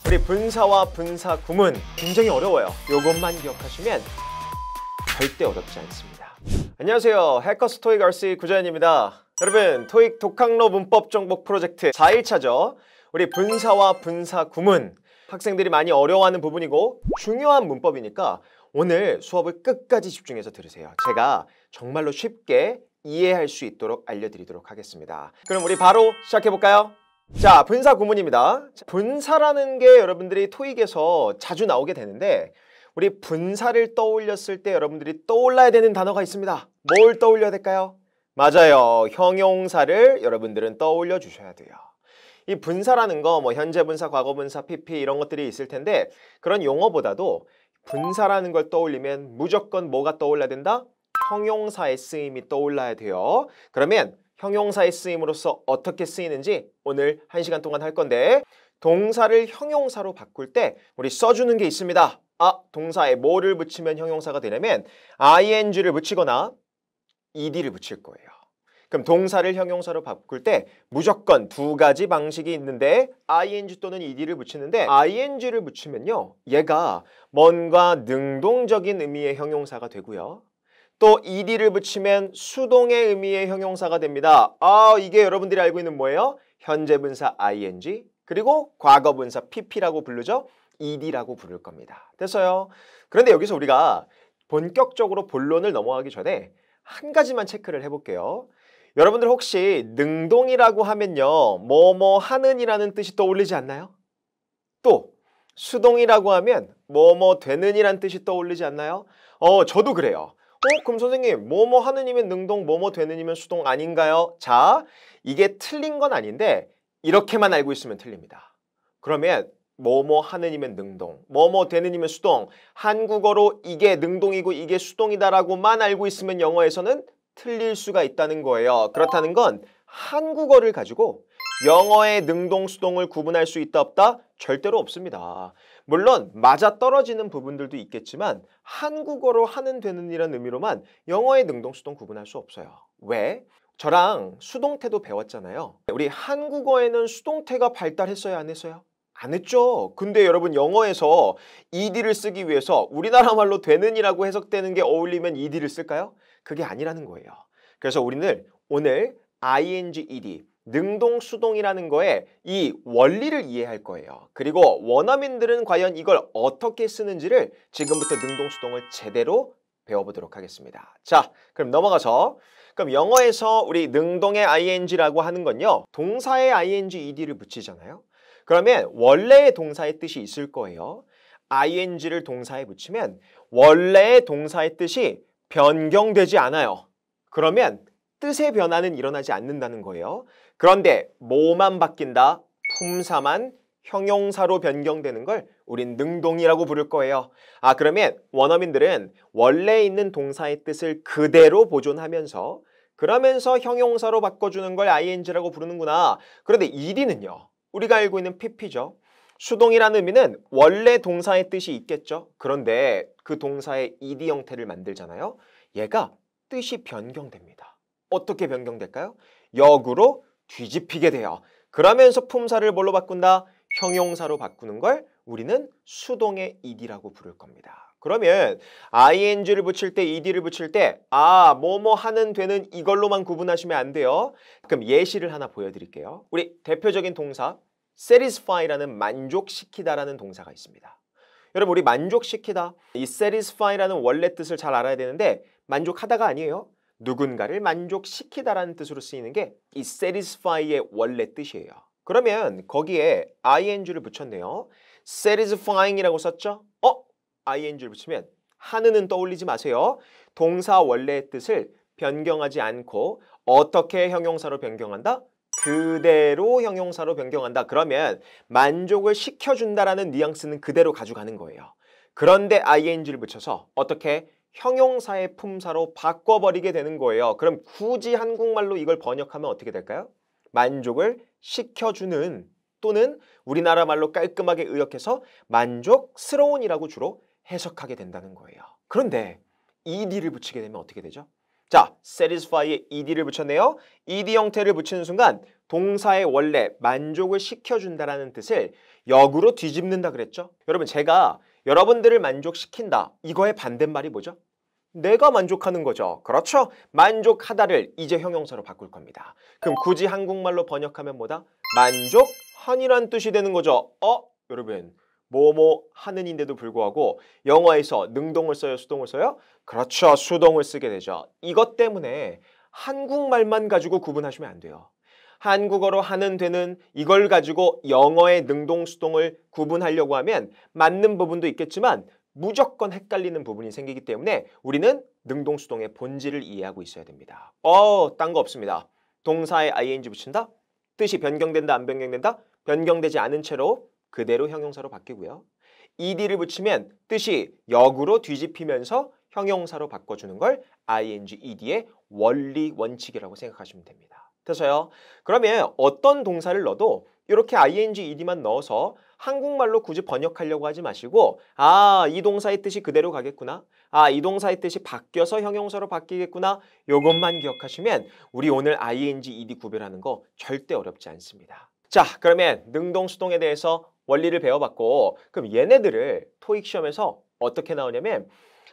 우리 분사와 분사 구문 굉장히 어려워요. 요것만 기억하시면 절대 어렵지 않습니다. 안녕하세요. 해커스 토익 RC 구자연입니다. 여러분, 토익 독학로 문법 정복 프로젝트 4일차죠. 우리 분사와 분사 구문 학생들이 많이 어려워하는 부분이고 중요한 문법이니까 오늘 수업을 끝까지 집중해서 들으세요. 제가 정말로 쉽게 이해할 수 있도록 알려드리도록 하겠습니다. 그럼 우리 바로 시작해볼까요? 자, 분사 구문입니다. 분사라는 게 여러분들이 토익에서 자주 나오게 되는데 우리 분사를 떠올렸을 때 여러분들이 떠올라야 되는 단어가 있습니다. 뭘 떠올려야 될까요? 맞아요. 형용사를 여러분들은 떠올려 주셔야 돼요. 이 분사라는 거 뭐 현재 분사, 과거 분사, PP 이런 것들이 있을 텐데 그런 용어보다도 분사라는 걸 떠올리면 무조건 뭐가 떠올라야 된다? 형용사의 쓰임이 떠올라야 돼요. 그러면 형용사의 쓰임으로써 어떻게 쓰이는지 오늘 1시간 동안 할 건데 동사를 형용사로 바꿀 때 우리 써주는 게 있습니다. 동사에 뭐를 붙이면 형용사가 되냐면 ing를 붙이거나 ed를 붙일 거예요. 그럼 동사를 형용사로 바꿀 때 무조건 두 가지 방식이 있는데 ing 또는 ed를 붙이는데 ing를 붙이면요. 얘가 뭔가 능동적인 의미의 형용사가 되고요. 또 ed를 붙이면 수동의 의미의 형용사가 됩니다. 이게 여러분들이 알고 있는 뭐예요? 현재 분사 ing 그리고 과거 분사 pp라고 부르죠. ed라고 부를 겁니다. 됐어요? 그런데 여기서 우리가 본격적으로 본론을 넘어가기 전에 한 가지만 체크를 해볼게요. 여러분들 혹시 능동이라고 하면요. 뭐뭐 하는 이라는 뜻이 떠올리지 않나요? 또 수동이라고 하면 뭐뭐 되는 이라는 뜻이 떠올리지 않나요? 저도 그래요. 그럼 선생님 뭐뭐 하느니면 능동, 뭐뭐 되느니면 수동 아닌가요? 자, 이게 틀린 건 아닌데 이렇게만 알고 있으면 틀립니다. 그러면 뭐뭐 하느니면 능동, 뭐뭐 되느니면 수동, 한국어로 이게 능동이고 이게 수동이다라고만 알고 있으면 영어에서는 틀릴 수가 있다는 거예요. 그렇다는 건 한국어를 가지고 영어의 능동, 수동을 구분할 수 있다 없다? 절대로 없습니다. 물론 맞아떨어지는 부분들도 있겠지만 한국어로 하는 되는 이라는 의미로만 영어의 능동, 수동 구분할 수 없어요. 왜? 저랑 수동태도 배웠잖아요. 우리 한국어에는 수동태가 발달했어요, 안 했어요? 안 했죠. 근데 여러분 영어에서 ed를 쓰기 위해서 우리나라 말로 되는 이라고 해석되는 게 어울리면 ed를 쓸까요? 그게 아니라는 거예요. 그래서 우리는 오늘 ing, ed 능동, 수동이라는 거에 이 원리를 이해할 거예요. 그리고 원어민들은 과연 이걸 어떻게 쓰는지를 지금부터 능동, 수동을 제대로 배워보도록 하겠습니다. 자, 그럼 넘어가서 그럼 영어에서 우리 능동의 ing라고 하는 건요. 동사의 ing, ed를 붙이잖아요. 그러면 원래의 동사의 뜻이 있을 거예요. ing를 동사에 붙이면 원래의 동사의 뜻이 변경되지 않아요. 그러면 뜻의 변화는 일어나지 않는다는 거예요. 그런데 뭐만 바뀐다? 품사만 형용사로 변경되는 걸 우린 능동이라고 부를 거예요. 그러면 원어민들은 원래 있는 동사의 뜻을 그대로 보존하면서 그러면서 형용사로 바꿔주는 걸 ing라고 부르는구나. 그런데 ed는요. 우리가 알고 있는 pp죠. 수동이라는 의미는 원래 동사의 뜻이 있겠죠. 그런데 그 동사의 ed 형태를 만들잖아요. 얘가 뜻이 변경됩니다. 어떻게 변경될까요? 역으로 뒤집히게 돼요. 그러면서 품사를 뭘로 바꾼다? 형용사로 바꾸는 걸 우리는 수동의 ed라고 부를 겁니다. 그러면 ing를 붙일 때, ed를 붙일 때 뭐뭐 하는 되는 이걸로만 구분하시면 안 돼요. 그럼 예시를 하나 보여드릴게요. 우리 대표적인 동사 satisfy라는 만족시키다라는 동사가 있습니다. 여러분 우리 만족시키다 이 satisfy라는 원래 뜻을 잘 알아야 되는데 만족하다가 아니에요. 누군가를 만족시키다라는 뜻으로 쓰이는 게 이 satisfy의 원래 뜻이에요. 그러면 거기에 ing를 붙였네요. satisfying이라고 썼죠? ing를 붙이면 하는은 떠올리지 마세요. 동사 원래의 뜻을 변경하지 않고 어떻게 형용사로 변경한다? 그대로 형용사로 변경한다. 그러면 만족을 시켜준다라는 뉘앙스는 그대로 가져가는 거예요. 그런데 ing를 붙여서 어떻게? 형용사의 품사로 바꿔버리게 되는 거예요. 그럼 굳이 한국말로 이걸 번역하면 어떻게 될까요? 만족을 시켜주는 또는 우리나라 말로 깔끔하게 의역해서 만족스러운이라고 주로 해석하게 된다는 거예요. 그런데 ed를 붙이게 되면 어떻게 되죠? 자, satisfy에 ed를 붙였네요. ed 형태를 붙이는 순간 동사의 원래 만족을 시켜준다라는 뜻을 역으로 뒤집는다 그랬죠? 여러분, 제가 여러분들을 만족시킨다. 이거의 반대말이 뭐죠? 내가 만족하는 거죠. 그렇죠? 만족하다를 이제 형용사로 바꿀 겁니다. 그럼 굳이 한국말로 번역하면 뭐다? 만족한이란 뜻이 되는 거죠. 여러분, 뭐뭐 하는인데도 불구하고 영어에서 능동을 써요? 수동을 써요? 그렇죠. 수동을 쓰게 되죠. 이것 때문에 한국말만 가지고 구분하시면 안 돼요. 한국어로 하는 되는 이걸 가지고 영어의 능동 수동을 구분하려고 하면 맞는 부분도 있겠지만 무조건 헷갈리는 부분이 생기기 때문에 우리는 능동 수동의 본질을 이해하고 있어야 됩니다. 딴 거 없습니다. 동사에 ing 붙인다? 뜻이 변경된다, 안 변경된다? 변경되지 않은 채로 그대로 형용사로 바뀌고요. ed를 붙이면 뜻이 역으로 뒤집히면서 형용사로 바꿔주는 걸 ing, ed의 원리, 원칙이라고 생각하시면 됩니다. 됐어요? 그러면 어떤 동사를 넣어도 이렇게 ing, ed만 넣어서 한국말로 굳이 번역하려고 하지 마시고 이 동사의 뜻이 그대로 가겠구나. 이 동사의 뜻이 바뀌어서 형용사로 바뀌겠구나. 이것만 기억하시면 우리 오늘 ing, ed 구별하는 거 절대 어렵지 않습니다. 자, 그러면 능동 수동에 대해서 원리를 배워봤고 그럼 얘네들을 토익 시험에서 어떻게 나오냐면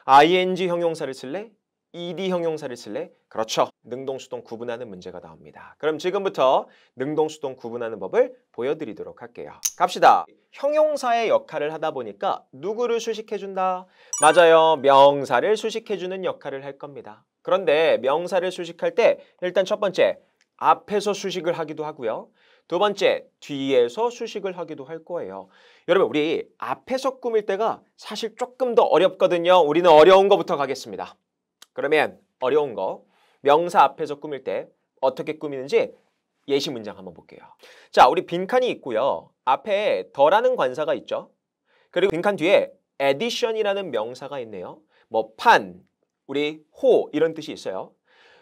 ing 형용사를 쓸래? ed 형용사를 쓸래? 그렇죠. 능동 수동 구분하는 문제가 나옵니다. 그럼 지금부터 능동 수동 구분하는 법을 보여드리도록 할게요. 갑시다. 형용사의 역할을 하다 보니까 누구를 수식해준다? 맞아요. 명사를 수식해주는 역할을 할 겁니다. 그런데 명사를 수식할 때 일단 첫 번째 앞에서 수식을 하기도 하고요. 두 번째, 뒤에서 수식을 하기도 할 거예요. 여러분, 우리 앞에서 꾸밀 때가 사실 조금 더 어렵거든요. 우리는 어려운 거부터 가겠습니다. 그러면 어려운 거, 명사 앞에서 꾸밀 때 어떻게 꾸미는지 예시 문장 한번 볼게요. 자, 우리 빈칸이 있고요. 앞에 더라는 관사가 있죠. 그리고 빈칸 뒤에 addition이라는 명사가 있네요. 뭐 판, 우리 호 이런 뜻이 있어요.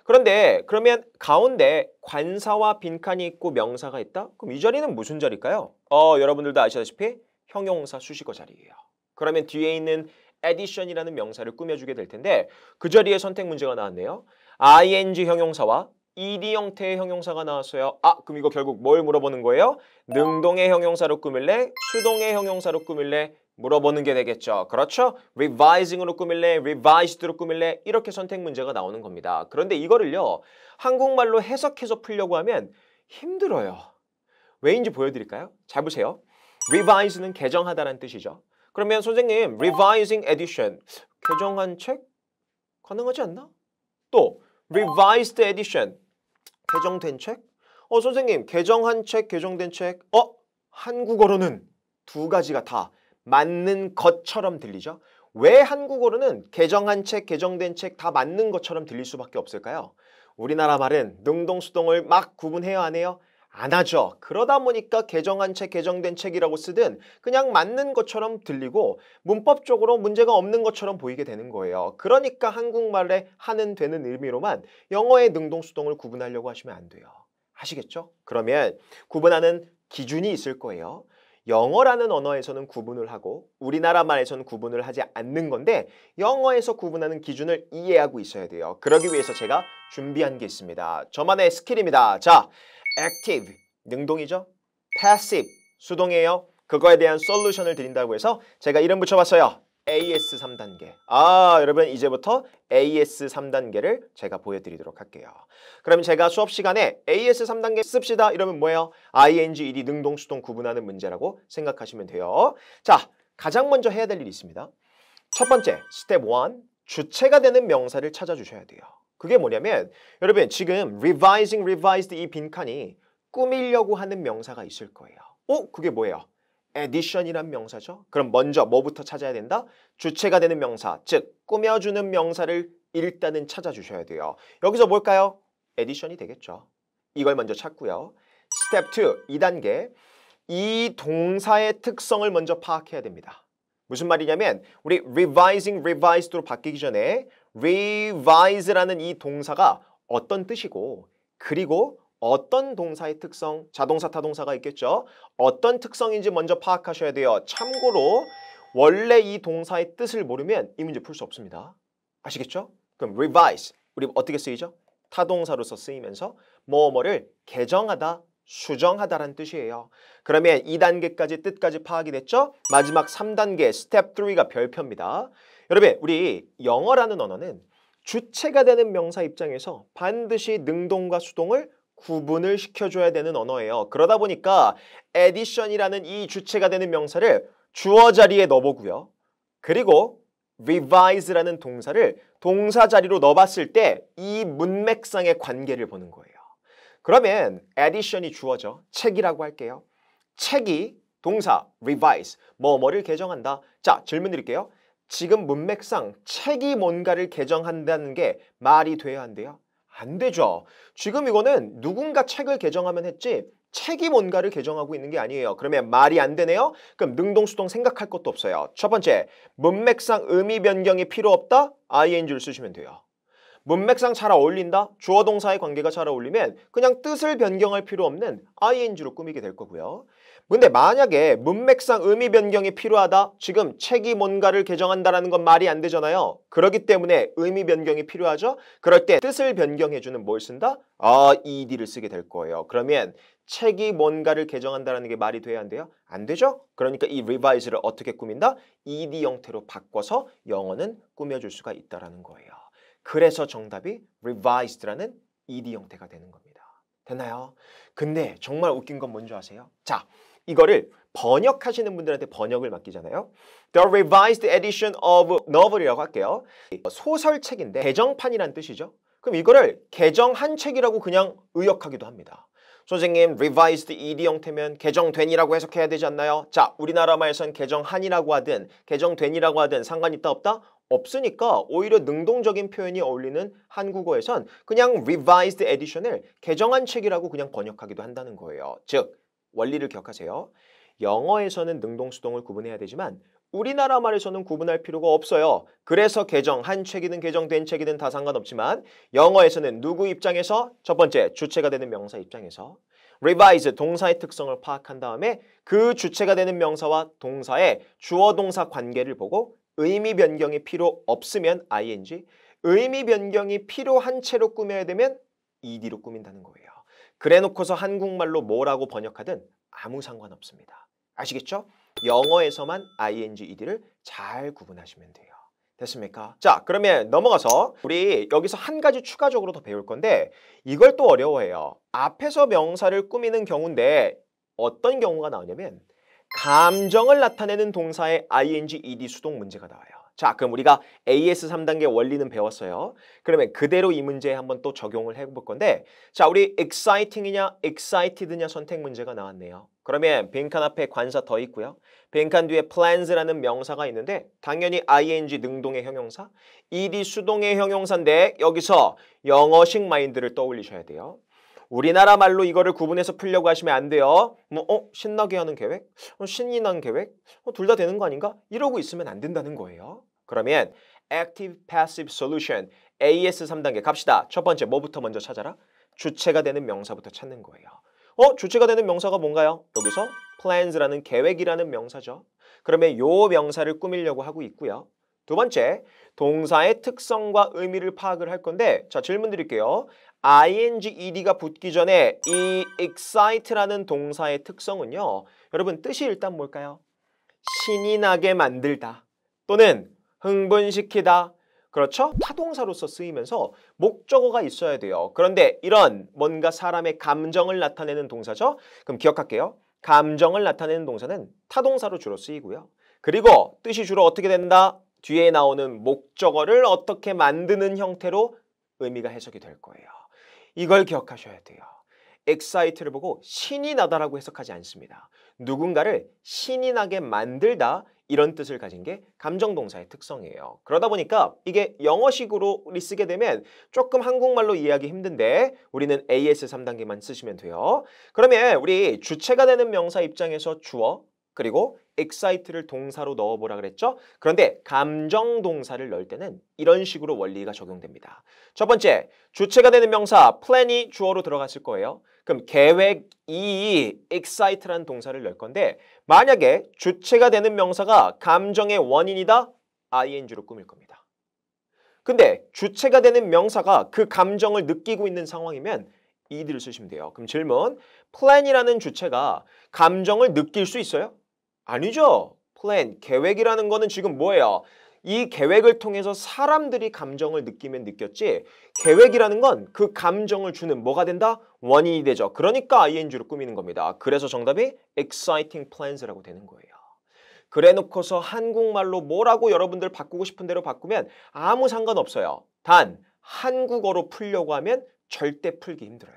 그런데 그러면 가운데 관사와 빈칸이 있고 명사가 있다? 그럼 이 자리는 무슨 자리일까요? 여러분들도 아시다시피 형용사 수식어 자리예요. 그러면 뒤에 있는 addition이라는 명사를 꾸며주게 될 텐데 그 자리에 선택 문제가 나왔네요. ing 형용사와 ed 형태의 형용사가 나왔어요. 그럼 이거 결국 뭘 물어보는 거예요? 능동의 형용사로 꾸밀래? 수동의 형용사로 꾸밀래? 물어보는 게 되겠죠. 그렇죠? revising으로 꾸밀래? revised로 꾸밀래? 이렇게 선택 문제가 나오는 겁니다. 그런데 이거를요. 한국말로 해석해서 풀려고 하면 힘들어요. 왜인지 보여드릴까요? 잘 보세요. revise는 개정하다라는 뜻이죠. 그러면 선생님, revising edition, 개정한 책? 가능하지 않나? 또 revised edition, 개정된 책? 선생님, 개정한 책, 개정된 책? 한국어로는 두 가지가 다 맞는 것처럼 들리죠? 왜 한국어로는 개정한 책, 개정된 책 다 맞는 것처럼 들릴 수밖에 없을까요? 우리나라 말은 능동, 수동을 막 구분해야 하네요? 안 하죠. 그러다 보니까 개정한 책, 개정된 책이라고 쓰든 그냥 맞는 것처럼 들리고 문법적으로 문제가 없는 것처럼 보이게 되는 거예요. 그러니까 한국말에 하는 되는 의미로만 영어의 능동, 수동을 구분하려고 하시면 안 돼요. 아시겠죠? 그러면 구분하는 기준이 있을 거예요. 영어라는 언어에서는 구분을 하고 우리나라 말에서는 구분을 하지 않는 건데 영어에서 구분하는 기준을 이해하고 있어야 돼요. 그러기 위해서 제가 준비한 게 있습니다. 저만의 스킬입니다. 자, active, 능동이죠. passive, 수동이에요. 그거에 대한 솔루션을 드린다고 해서 제가 이름 붙여봤어요. AS 3단계. 여러분 이제부터 AS 3단계를 제가 보여드리도록 할게요. 그러면 제가 수업 시간에 AS 3단계 씁시다 이러면 뭐예요? ing, ed, 능동, 수동 구분하는 문제라고 생각하시면 돼요. 자, 가장 먼저 해야 될 일이 있습니다. 첫 번째, 스텝 1, 주체가 되는 명사를 찾아주셔야 돼요. 그게 뭐냐면 여러분 지금 revising, revised 이 빈칸이 꾸미려고 하는 명사가 있을 거예요. 그게 뭐예요? addition이란 명사죠. 그럼 먼저 뭐부터 찾아야 된다? 주체가 되는 명사, 즉 꾸며주는 명사를 일단은 찾아주셔야 돼요. 여기서 뭘까요? addition이 되겠죠. 이걸 먼저 찾고요. 스텝 2, 2단계. 이 동사의 특성을 먼저 파악해야 됩니다. 무슨 말이냐면 우리 revising, revised로 바뀌기 전에 revise라는 이 동사가 어떤 뜻이고 그리고 어떤 동사의 특성, 자동사, 타동사가 있겠죠. 어떤 특성인지 먼저 파악하셔야 돼요. 참고로 원래 이 동사의 뜻을 모르면 이 문제 풀 수 없습니다. 아시겠죠? 그럼 revise, 우리 어떻게 쓰이죠? 타동사로서 쓰이면서 뭐뭐를 개정하다, 수정하다라는 뜻이에요. 그러면 2단계까지 뜻까지 파악이 됐죠? 마지막 3단계 스텝 3가 별표입니다. 여러분, 우리 영어라는 언어는 주체가 되는 명사 입장에서 반드시 능동과 수동을 구분을 시켜줘야 되는 언어예요. 그러다 보니까 addition이라는 이 주체가 되는 명사를 주어 자리에 넣어보고요. 그리고 revise라는 동사를 동사 자리로 넣어봤을 때 이 문맥상의 관계를 보는 거예요. 그러면 addition이 주어죠. 책이라고 할게요. 책이 동사 revise, 뭐뭐를 개정한다. 자, 질문 드릴게요. 지금 문맥상 책이 뭔가를 개정한다는 게 말이 돼야 한대요? 안 되죠. 지금 이거는 누군가 책을 개정하면 했지 책이 뭔가를 개정하고 있는 게 아니에요. 그러면 말이 안 되네요. 그럼 능동수동 생각할 것도 없어요. 첫 번째, 문맥상 의미 변경이 필요 없다? ing를 쓰시면 돼요. 문맥상 잘 어울린다? 주어 동사의 관계가 잘 어울리면 그냥 뜻을 변경할 필요 없는 ing로 꾸미게 될 거고요. 근데 만약에 문맥상 의미 변경이 필요하다? 지금 책이 뭔가를 개정한다라는 건 말이 안 되잖아요. 그렇기 때문에 의미 변경이 필요하죠? 그럴 때 뜻을 변경해주는 뭘 쓴다? ed를 쓰게 될 거예요. 그러면 책이 뭔가를 개정한다는 게 말이 돼야 한대요? 안 되죠? 그러니까 이 revise를 어떻게 꾸민다? ed 형태로 바꿔서 영어는 꾸며줄 수가 있다는 거예요. 그래서 정답이 revised라는 ed 형태가 되는 겁니다. 됐나요? 근데 정말 웃긴 건 뭔지 아세요? 자, 이거를 번역하시는 분들한테 번역을 맡기잖아요. The revised edition of novel이라고 할게요. 소설책인데 개정판이란 뜻이죠. 그럼 이거를 개정한 책이라고 그냥 의역하기도 합니다. 선생님, revised ed 형태면 개정된이라고 해석해야 되지 않나요? 자, 우리나라 말에선 개정한이라고 하든 개정된이라고 하든 상관 있다 없다? 없으니까 오히려 능동적인 표현이 어울리는 한국어에선 그냥 revised edition을 개정한 책이라고 그냥 번역하기도 한다는 거예요. 즉, 원리를 기억하세요. 영어에서는 능동수동을 구분해야 되지만 우리나라 말에서는 구분할 필요가 없어요. 그래서 개정한 책이든 개정된 책이든 다 상관없지만 영어에서는 누구 입장에서? 첫 번째, 주체가 되는 명사 입장에서 revise, 동사의 특성을 파악한 다음에 그 주체가 되는 명사와 동사의 주어 동사 관계를 보고 의미 변경이 필요 없으면 ing, 의미 변경이 필요한 채로 꾸며야 되면 ed로 꾸민다는 거예요. 그래놓고서 한국말로 뭐라고 번역하든 아무 상관없습니다. 아시겠죠? 영어에서만 ing, ed를 잘 구분하시면 돼요. 됐습니까? 자, 그러면 넘어가서 우리 여기서 한 가지 추가적으로 더 배울 건데 이걸 또 어려워해요. 앞에서 명사를 꾸미는 경우인데 어떤 경우가 나오냐면 감정을 나타내는 동사의 ing, ed 수동 문제가 나와요. 자, 그럼 우리가 AS 3단계 원리는 배웠어요. 그러면 그대로 이 문제에 한번 또 적용을 해볼 건데 자, 우리 exciting이냐 excited냐 선택 문제가 나왔네요. 그러면 빈칸 앞에 관사 더 있고요. 빈칸 뒤에 plans라는 명사가 있는데 당연히 ing 능동의 형용사, ed 수동의 형용사인데 여기서 영어식 마인드를 떠올리셔야 돼요. 우리나라 말로 이거를 구분해서 풀려고 하시면 안 돼요. 신나게 하는 계획? 신이 난 계획? 둘 다 되는 거 아닌가? 이러고 있으면 안 된다는 거예요. 그러면 Active Passive Solution AS 3단계 갑시다. 첫 번째 뭐부터 먼저 찾아라? 주체가 되는 명사부터 찾는 거예요. 주체가 되는 명사가 뭔가요? 여기서 plans라는 계획이라는 명사죠. 그러면 요 명사를 꾸미려고 하고 있고요. 두 번째, 동사의 특성과 의미를 파악을 할 건데 자, 질문 드릴게요. ing, ed가 붙기 전에 이 excite라는 동사의 특성은요. 여러분 뜻이 일단 뭘까요? 신이 나게 만들다 또는 흥분시키다. 그렇죠? 타동사로서 쓰이면서 목적어가 있어야 돼요. 그런데 이런 뭔가 사람의 감정을 나타내는 동사죠. 그럼 기억할게요. 감정을 나타내는 동사는 타동사로 주로 쓰이고요. 그리고 뜻이 주로 어떻게 된다? 뒤에 나오는 목적어를 어떻게 만드는 형태로 의미가 해석이 될 거예요. 이걸 기억하셔야 돼요. excite를 보고 신이 나다라고 해석하지 않습니다. 누군가를 신이 나게 만들다 이런 뜻을 가진 게 감정동사의 특성이에요. 그러다 보니까 이게 영어식으로 우리 쓰게 되면 조금 한국말로 이해하기 힘든데 우리는 AS 3단계만 쓰시면 돼요. 그러면 우리 주체가 되는 명사 입장에서 주어 그리고 excite를 동사로 넣어보라 그랬죠? 그런데 감정동사를 넣을 때는 이런 식으로 원리가 적용됩니다. 첫 번째, 주체가 되는 명사 plan이 주어로 들어갔을 거예요. 그럼 계획이 excite라는 동사를 넣을 건데 만약에 주체가 되는 명사가 감정의 원인이다? ing로 꾸밀 겁니다. 근데 주체가 되는 명사가 그 감정을 느끼고 있는 상황이면 ed를 쓰시면 돼요. 그럼 질문, plan이라는 주체가 감정을 느낄 수 있어요? 아니죠. plan, 계획이라는 거는 지금 뭐예요? 이 계획을 통해서 사람들이 감정을 느끼면 느꼈지 계획이라는 건 그 감정을 주는 뭐가 된다? 원인이 되죠. 그러니까 ing로 꾸미는 겁니다. 그래서 정답이 exciting plans라고 되는 거예요. 그래 놓고서 한국말로 뭐라고 여러분들 바꾸고 싶은 대로 바꾸면 아무 상관없어요. 단 한국어로 풀려고 하면 절대 풀기 힘들어요.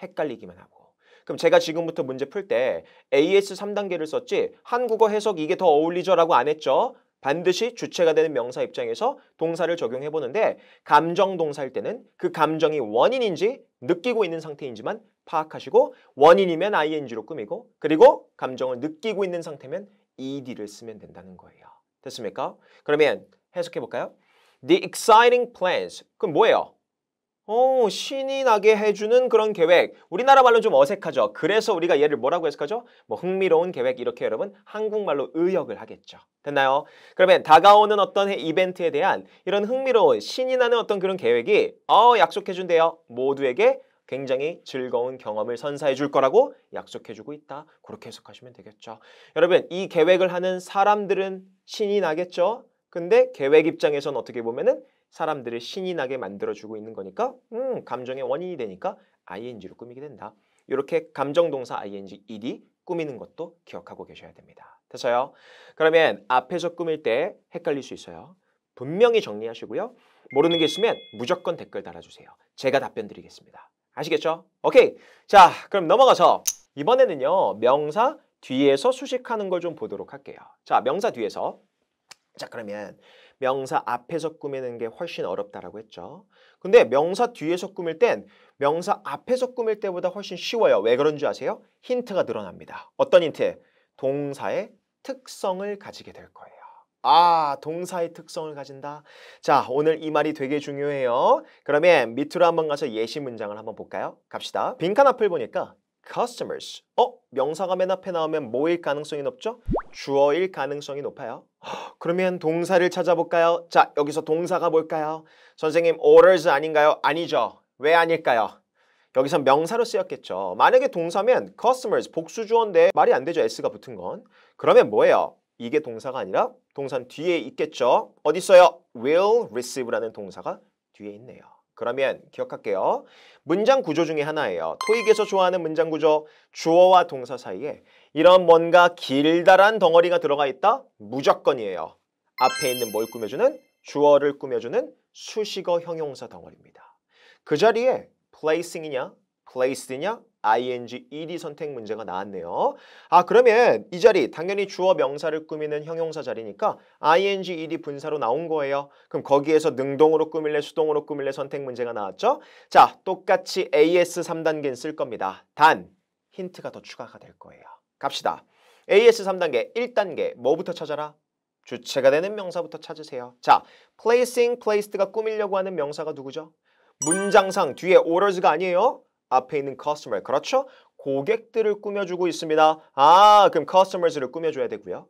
헷갈리기만 하고. 그럼 제가 지금부터 문제 풀 때 AS 3단계를 썼지 한국어 해석 이게 더 어울리죠 라고 안 했죠. 반드시 주체가 되는 명사 입장에서 동사를 적용해 보는데 감정 동사일 때는 그 감정이 원인인지 느끼고 있는 상태인지만 파악하시고 원인이면 ing로 꾸미고 그리고 감정을 느끼고 있는 상태면 ed를 쓰면 된다는 거예요. 됐습니까? 그러면 해석해 볼까요? The exciting plans. 그럼 뭐예요? 신이 나게 해주는 그런 계획. 우리나라 말로 좀 어색하죠. 그래서 우리가 얘를 뭐라고 해석하죠? 뭐 흥미로운 계획 이렇게 여러분 한국말로 의역을 하겠죠. 됐나요? 그러면 다가오는 어떤 이벤트에 대한 이런 흥미로운 신이 나는 어떤 그런 계획이 약속해준대요. 모두에게 굉장히 즐거운 경험을 선사해 줄 거라고 약속해 주고 있다. 그렇게 해석하시면 되겠죠. 여러분 이 계획을 하는 사람들은 신이 나겠죠. 근데 계획 입장에서는 어떻게 보면은 사람들을 신이 나게 만들어주고 있는 거니까 감정의 원인이 되니까 ing로 꾸미게 된다. 이렇게 감정동사 ing, ed 꾸미는 것도 기억하고 계셔야 됩니다. 됐어요? 그러면 앞에서 꾸밀 때 헷갈릴 수 있어요. 분명히 정리하시고요. 모르는 게 있으면 무조건 댓글 달아주세요. 제가 답변 드리겠습니다. 아시겠죠? 오케이. 자, 그럼 넘어가서 이번에는요. 명사 뒤에서 수식하는 걸 좀 보도록 할게요. 자, 명사 뒤에서. 자, 그러면 명사 앞에서 꾸미는 게 훨씬 어렵다라고 했죠. 근데 명사 뒤에서 꾸밀 땐 명사 앞에서 꾸밀 때보다 훨씬 쉬워요. 왜 그런 줄 아세요? 힌트가 늘어납니다. 어떤 힌트? 동사의 특성을 가지게 될 거예요. 동사의 특성을 가진다. 자, 오늘 이 말이 되게 중요해요. 그러면 밑으로 한번 가서 예시 문장을 한번 볼까요? 갑시다. 빈칸 앞을 보니까 customers. 명사가 맨 앞에 나오면 뭐일 가능성이 높죠? 주어일 가능성이 높아요. 그러면 동사를 찾아볼까요? 자, 여기서 동사가 뭘까요? 선생님, orders 아닌가요? 아니죠. 왜 아닐까요? 여기서 명사로 쓰였겠죠. 만약에 동사면 customers, 복수주어인데 말이 안 되죠. s가 붙은 건. 그러면 뭐예요? 이게 동사가 아니라 동사는 뒤에 있겠죠. 어디 있어요? will receive라는 동사가 뒤에 있네요. 그러면 기억할게요. 문장 구조 중에 하나예요. 토익에서 좋아하는 문장 구조. 주어와 동사 사이에 이런 뭔가 길다란 덩어리가 들어가 있다? 무조건이에요. 앞에 있는 뭘 꾸며주는? 주어를 꾸며주는 수식어 형용사 덩어리입니다. 그 자리에 placing이냐, placed냐, ing, ed 선택 문제가 나왔네요. 그러면 이 자리 당연히 주어 명사를 꾸미는 형용사 자리니까 ing, ed 분사로 나온 거예요. 그럼 거기에서 능동으로 꾸밀래, 수동으로 꾸밀래 선택 문제가 나왔죠. 자, 똑같이 AS 3단계는 쓸 겁니다. 단, 힌트가 더 추가가 될 거예요. 갑시다. AS 3단계 1단계 뭐부터 찾아라? 주체가 되는 명사부터 찾으세요. 자, placing, placed가 꾸미려고 하는 명사가 누구죠? 문장상 뒤에 orders가 아니에요. 앞에 있는 customer, 그렇죠? 고객들을 꾸며주고 있습니다. 그럼 customers를 꾸며줘야 되고요.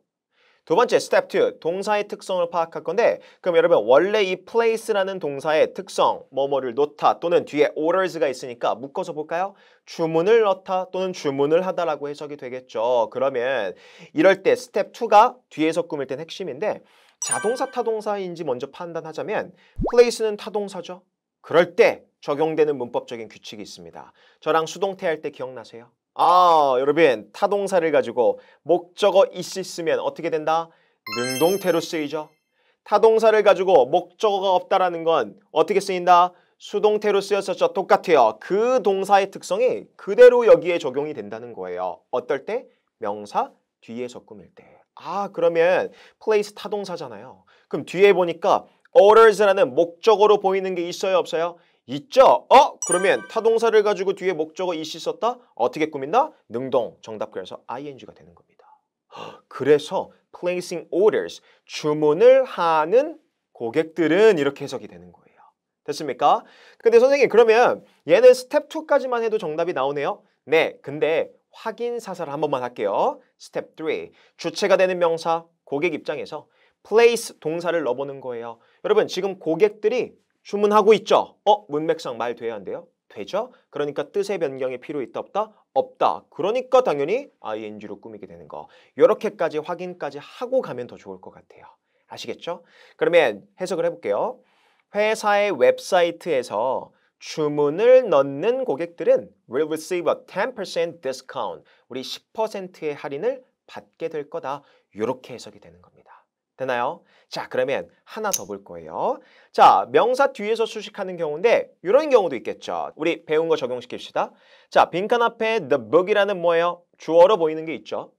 두 번째, step 2, 동사의 특성을 파악할 건데 그럼 여러분 원래 이 place라는 동사의 특성, 뭐뭐를 놓다 또는 뒤에 orders가 있으니까 묶어서 볼까요? 주문을 넣다 또는 주문을 하다라고 해석이 되겠죠. 그러면 이럴 때 step 2가 뒤에서 꾸밀 땐 핵심인데 자동사, 타동사인지 먼저 판단하자면 place는 타동사죠. 그럴 때 적용되는 문법적인 규칙이 있습니다. 저랑 수동태 할 때 기억나세요? 여러분 타동사를 가지고 목적어 있으면 어떻게 된다? 능동태로 쓰이죠. 타동사를 가지고 목적어가 없다라는 건 어떻게 쓰인다? 수동태로 쓰였었죠. 똑같아요. 그 동사의 특성이 그대로 여기에 적용이 된다는 거예요. 어떨 때? 명사 뒤에서 꾸밀 때. 그러면 place 타동사잖아요. 그럼 뒤에 보니까 orders라는 목적어로 보이는 게 있어요, 없어요? 있죠? 그러면 타동사를 가지고 뒤에 목적어 is 썼다? 어떻게 꾸민다? 능동. 정답 그래서 ing가 되는 겁니다. 그래서 placing orders, 주문을 하는 고객들은 이렇게 해석이 되는 거예요. 됐습니까? 근데 선생님 그러면 얘는 스텝 2까지만 해도 정답이 나오네요? 네, 근데 확인 사살을 한 번만 할게요. 스텝 3, 주체가 되는 명사, 고객 입장에서 place 동사를 넣어보는 거예요. 여러분 지금 고객들이 주문하고 있죠? 문맥상 말 돼야 한대요? 되죠? 그러니까 뜻의 변경이 필요 있다 없다? 없다. 그러니까 당연히 ing로 꾸미게 되는 거. 이렇게까지 확인까지 하고 가면 더 좋을 것 같아요. 아시겠죠? 그러면 해석을 해볼게요. 회사의 웹사이트에서 주문을 넣는 고객들은 will receive a 10% discount. 우리 10%의 할인을 받게 될 거다. 이렇게 해석이 되는 겁니다. 되나요? 자, 그러면 하나 더 볼 거예요. 자, 명사 뒤에서 수식하는 경우인데 이런 경우도 있겠죠. 우리 배운 거 적용시킵시다. 자, 빈칸 앞에 the book이라는 뭐예요? 주어로 보이는 게 있죠.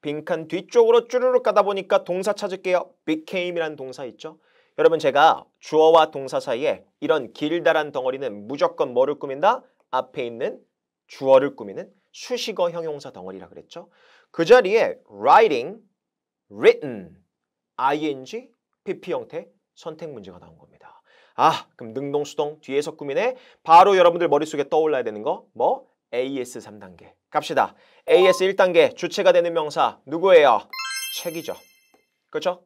빈칸 뒤쪽으로 쭈르륵 가다 보니까 동사 찾을게요. became이라는 동사 있죠. 여러분 제가 주어와 동사 사이에 이런 길다란 덩어리는 무조건 뭐를 꾸민다? 앞에 있는 주어를 꾸미는 수식어 형용사 덩어리라 그랬죠. 그 자리에 writing, written, ing, pp 형태 선택 문제가 나온 겁니다. 그럼 능동수동 뒤에서 꾸미네. 바로 여러분들 머릿속에 떠올라야 되는 거 뭐? AS 3단계. 갑시다. AS 1단계 주체가 되는 명사 누구예요? 책이죠. 그렇죠?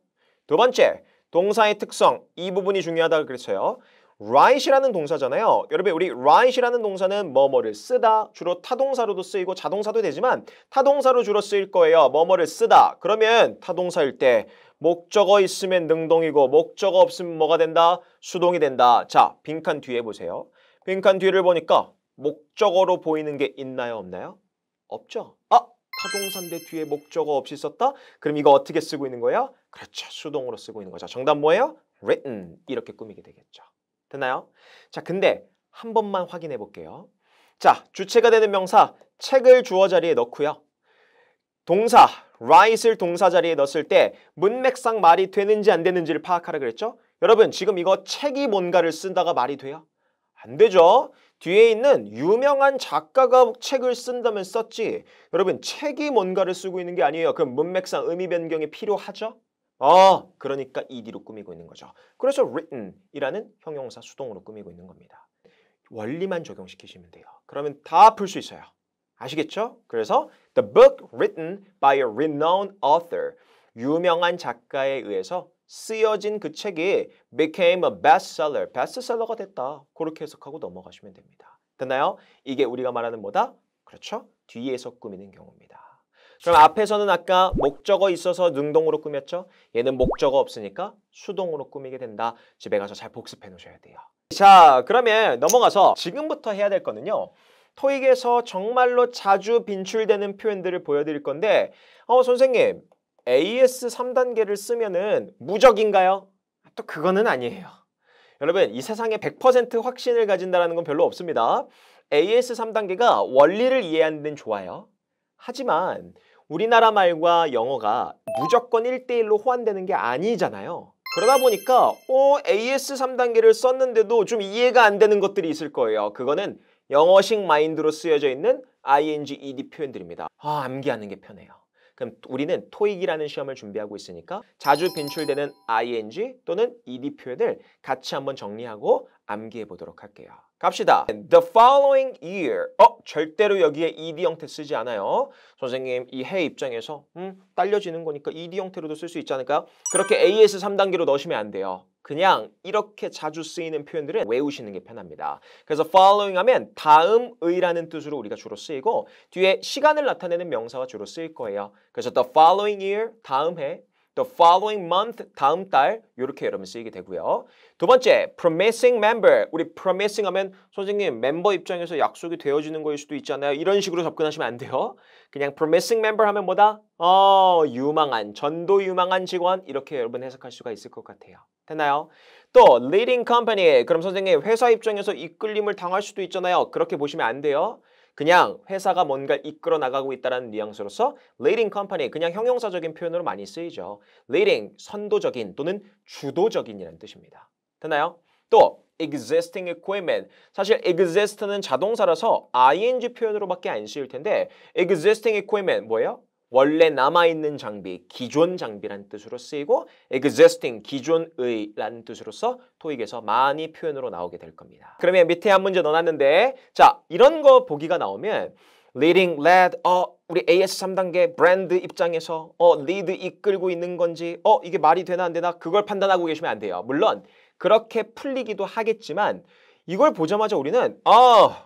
두 번째 동사의 특성 이 부분이 중요하다고 그랬어요. write이라는 동사잖아요. 여러분 우리 write이라는 동사는 뭐뭐를 쓰다 주로 타동사로도 쓰이고 자동사도 되지만 타동사로 주로 쓰일 거예요. 뭐뭐를 쓰다. 그러면 타동사일 때 목적어 있으면 능동이고 목적어 없으면 뭐가 된다? 수동이 된다. 자, 빈칸 뒤에 보세요. 빈칸 뒤를 보니까 목적어로 보이는 게 있나요? 없나요? 없죠. 타동사인데 뒤에 목적어 없이 썼다? 그럼 이거 어떻게 쓰고 있는 거예요? 그렇죠. 수동으로 쓰고 있는 거죠. 정답 뭐예요? written 이렇게 꾸미게 되겠죠. 됐나요? 자, 근데 한 번만 확인해 볼게요. 자, 주체가 되는 명사 책을 주어 자리에 넣고요. 동사 write을 동사 자리에 넣었을 때 문맥상 말이 되는지 안 되는지를 파악하라 그랬죠? 여러분 지금 이거 책이 뭔가를 쓴다가 말이 돼요? 안 되죠. 뒤에 있는 유명한 작가가 책을 쓴다면 썼지. 여러분 책이 뭔가를 쓰고 있는 게 아니에요. 그럼 문맥상 의미 변경이 필요하죠? 그러니까 ed로 꾸미고 있는 거죠. 그래서 written이라는 형용사 수동으로 꾸미고 있는 겁니다. 원리만 적용시키시면 돼요. 그러면 다 풀 수 있어요. 아시겠죠? 그래서 the book written by a renowned author 유명한 작가에 의해서 쓰여진 그 책이 became a bestseller 베스트셀러가 됐다. 그렇게 해석하고 넘어가시면 됩니다. 됐나요? 이게 우리가 말하는 뭐다? 그렇죠? 뒤에서 꾸미는 경우입니다. 그럼 앞에서는 아까 목적어 있어서 능동으로 꾸몄죠? 얘는 목적어 없으니까 수동으로 꾸미게 된다. 집에 가서 잘 복습해 놓으셔야 돼요. 자, 그러면 넘어가서 지금부터 해야 될 거는요. 토익에서 정말로 자주 빈출되는 표현들을 보여드릴 건데 선생님 AS 3단계를 쓰면은 무적인가요? 또 그거는 아니에요. 여러분 이 세상에 100% 확신을 가진다는 건 별로 없습니다. AS 3단계가 원리를 이해하는 데는 좋아요. 하지만 우리나라 말과 영어가 무조건 1대1로 호환되는 게 아니잖아요. 그러다 보니까 AS 3단계를 썼는데도 좀 이해가 안 되는 것들이 있을 거예요. 그거는 영어식 마인드로 쓰여져 있는 ing, ed 표현들입니다. 암기하는 게 편해요. 그럼 우리는 토익이라는 시험을 준비하고 있으니까 자주 빈출되는 ing 또는 ed 표현을 같이 한번 정리하고 암기해 보도록 할게요. 갑시다. The following year. 절대로 여기에 ed 형태 쓰지 않아요. 선생님 이 해 입장에서 딸려지는 거니까 ed 형태로도 쓸 수 있지 않을까요? 그렇게 AS 3단계로 넣으시면 안 돼요. 그냥 이렇게 자주 쓰이는 표현들은 외우시는 게 편합니다. 그래서 following 하면 다음의라는 뜻으로 우리가 주로 쓰이고 뒤에 시간을 나타내는 명사가 주로 쓰일 거예요. 그래서 the following year, 다음 해, the following month, 다음 달 이렇게 여러분 쓰이게 되고요. 두 번째, promising member. 우리 promising 하면 선생님 멤버 입장에서 약속이 되어지는 거일 수도 있잖아요. 이런 식으로 접근하시면 안 돼요. 그냥 promising member 하면 뭐다? 유망한, 전도 유망한 직원 이렇게 여러분 해석할 수가 있을 것 같아요. 됐나요? 또 leading company. 그럼 선생님 회사 입장에서 이끌림을 당할 수도 있잖아요. 그렇게 보시면 안 돼요. 그냥 회사가 뭔가 이끌어 나가고 있다는 뉘앙스로서 leading company 그냥 형용사적인 표현으로 많이 쓰이죠. leading 선도적인 또는 주도적인이라는 뜻입니다. 됐나요? 또 existing equipment 사실 exist는 자동사라서 ing 표현으로밖에 안 쓰일 텐데 existing equipment 뭐예요? 원래 남아있는 장비, 기존 장비라는 뜻으로 쓰이고 existing, 기존의라는 뜻으로서 토익에서 많이 표현으로 나오게 될 겁니다. 그러면 밑에 한 문제 넣어놨는데 자 이런 거 보기가 나오면 leading, led, 우리 AS 3단계 브랜드 입장에서 lead 이끌고 있는 건지 이게 말이 되나 안 되나 그걸 판단하고 계시면 안 돼요. 물론 그렇게 풀리기도 하겠지만 이걸 보자마자 우리는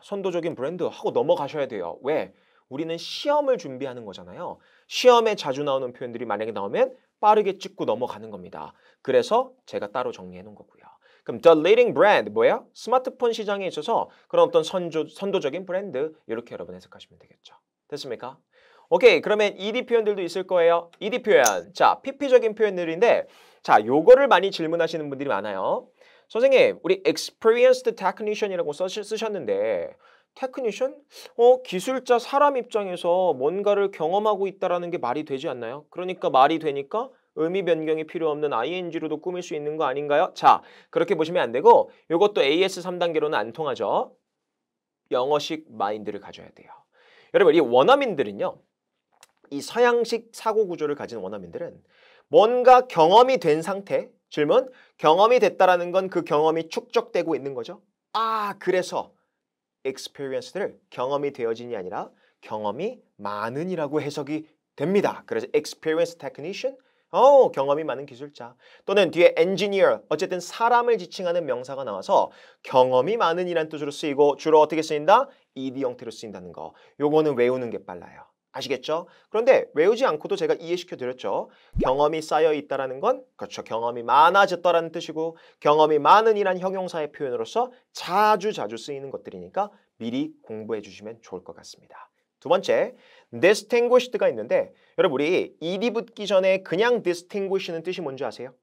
선도적인 브랜드 하고 넘어가셔야 돼요. 왜? 우리는 시험을 준비하는 거잖아요. 시험에 자주 나오는 표현들이 만약에 나오면 빠르게 찍고 넘어가는 겁니다. 그래서 제가 따로 정리해 놓은 거고요. 그럼 the leading brand 뭐예요? 스마트폰 시장에 있어서 그런 어떤 선도적인 브랜드 이렇게 여러분 해석하시면 되겠죠. 됐습니까? 오케이, 그러면 ED 표현들도 있을 거예요. ED 표현. 자, PP적인 표현들인데 자, 요거를 많이 질문하시는 분들이 많아요. 선생님, 우리 experienced technician이라고 쓰셨는데 테크니션? 기술자 사람 입장에서 뭔가를 경험하고 있다라는 게 말이 되지 않나요? 그러니까 말이 되니까 의미 변경이 필요 없는 ing로도 꾸밀 수 있는 거 아닌가요? 자, 그렇게 보시면 안 되고 이것도 AS 3단계로는 안 통하죠. 영어식 마인드를 가져야 돼요. 여러분, 이 원어민들은요. 이 서양식 사고 구조를 가진 원어민들은 뭔가 경험이 된 상태, 질문, 경험이 됐다라는 건 그 경험이 축적되고 있는 거죠. 그래서 experience를 경험이 되어진이 아니라 경험이 많은이라고 해석이 됩니다. 그래서 experienced technician, 경험이 많은 기술자 또는 뒤에 engineer, 어쨌든 사람을 지칭하는 명사가 나와서 경험이 많은이란 뜻으로 쓰이고 주로 어떻게 쓰인다? ED 형태로 쓰인다는 거. 요거는 외우는 게 빨라요. 아시겠죠? 그런데 외우지 않고도 제가 이해시켜 드렸죠. 경험이 쌓여 있다라는 건 그렇죠. 경험이 많아졌다라는 뜻이고 경험이 많은이란 형용사의 표현으로서 자주 쓰이는 것들이니까 미리 공부해 주시면 좋을 것 같습니다. 두 번째, distinguished가 있는데 여러분 우리 ED 붙기 전에 그냥 distinguish는 뜻이 뭔지 아세요?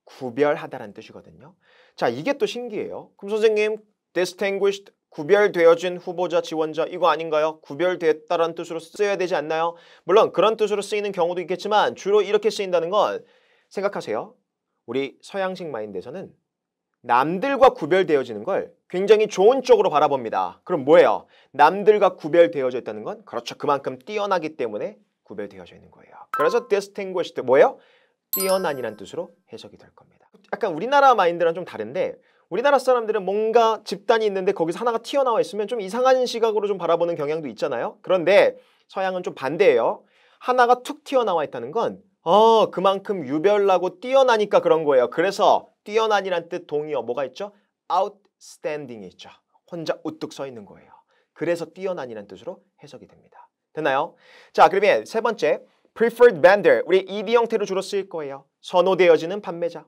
구별하다라는 뜻이거든요. 자, 이게 또 신기해요. 그럼 선생님, distinguished 구별되어진 후보자, 지원자 이거 아닌가요? 구별됐다라는 뜻으로 써야 되지 않나요? 물론 그런 뜻으로 쓰이는 경우도 있겠지만 주로 이렇게 쓰인다는 건 생각하세요. 우리 서양식 마인드에서는 남들과 구별되어지는 걸 굉장히 좋은 쪽으로 바라봅니다. 그럼 뭐예요? 남들과 구별되어져 있다는 건 그렇죠. 그만큼 뛰어나기 때문에 구별되어져 있는 거예요. 그래서 distinguished 뭐예요? 뛰어난이란 뜻으로 해석이 될 겁니다. 약간 우리나라 마인드랑 좀 다른데 우리나라 사람들은 뭔가 집단이 있는데 거기서 하나가 튀어나와 있으면 좀 이상한 시각으로 좀 바라보는 경향도 있잖아요. 그런데 서양은 좀 반대예요. 하나가 툭 튀어나와 있다는 건 그만큼 유별나고 뛰어나니까 그런 거예요. 그래서 뛰어난이란 뜻 동의어 뭐가 있죠? outstanding이 있죠. 혼자 우뚝 서 있는 거예요. 그래서 뛰어난이란 뜻으로 해석이 됩니다. 됐나요? 자, 그러면 세 번째, preferred vendor. 우리 ED 형태로 주로 쓰일 거예요. 선호되어지는 판매자.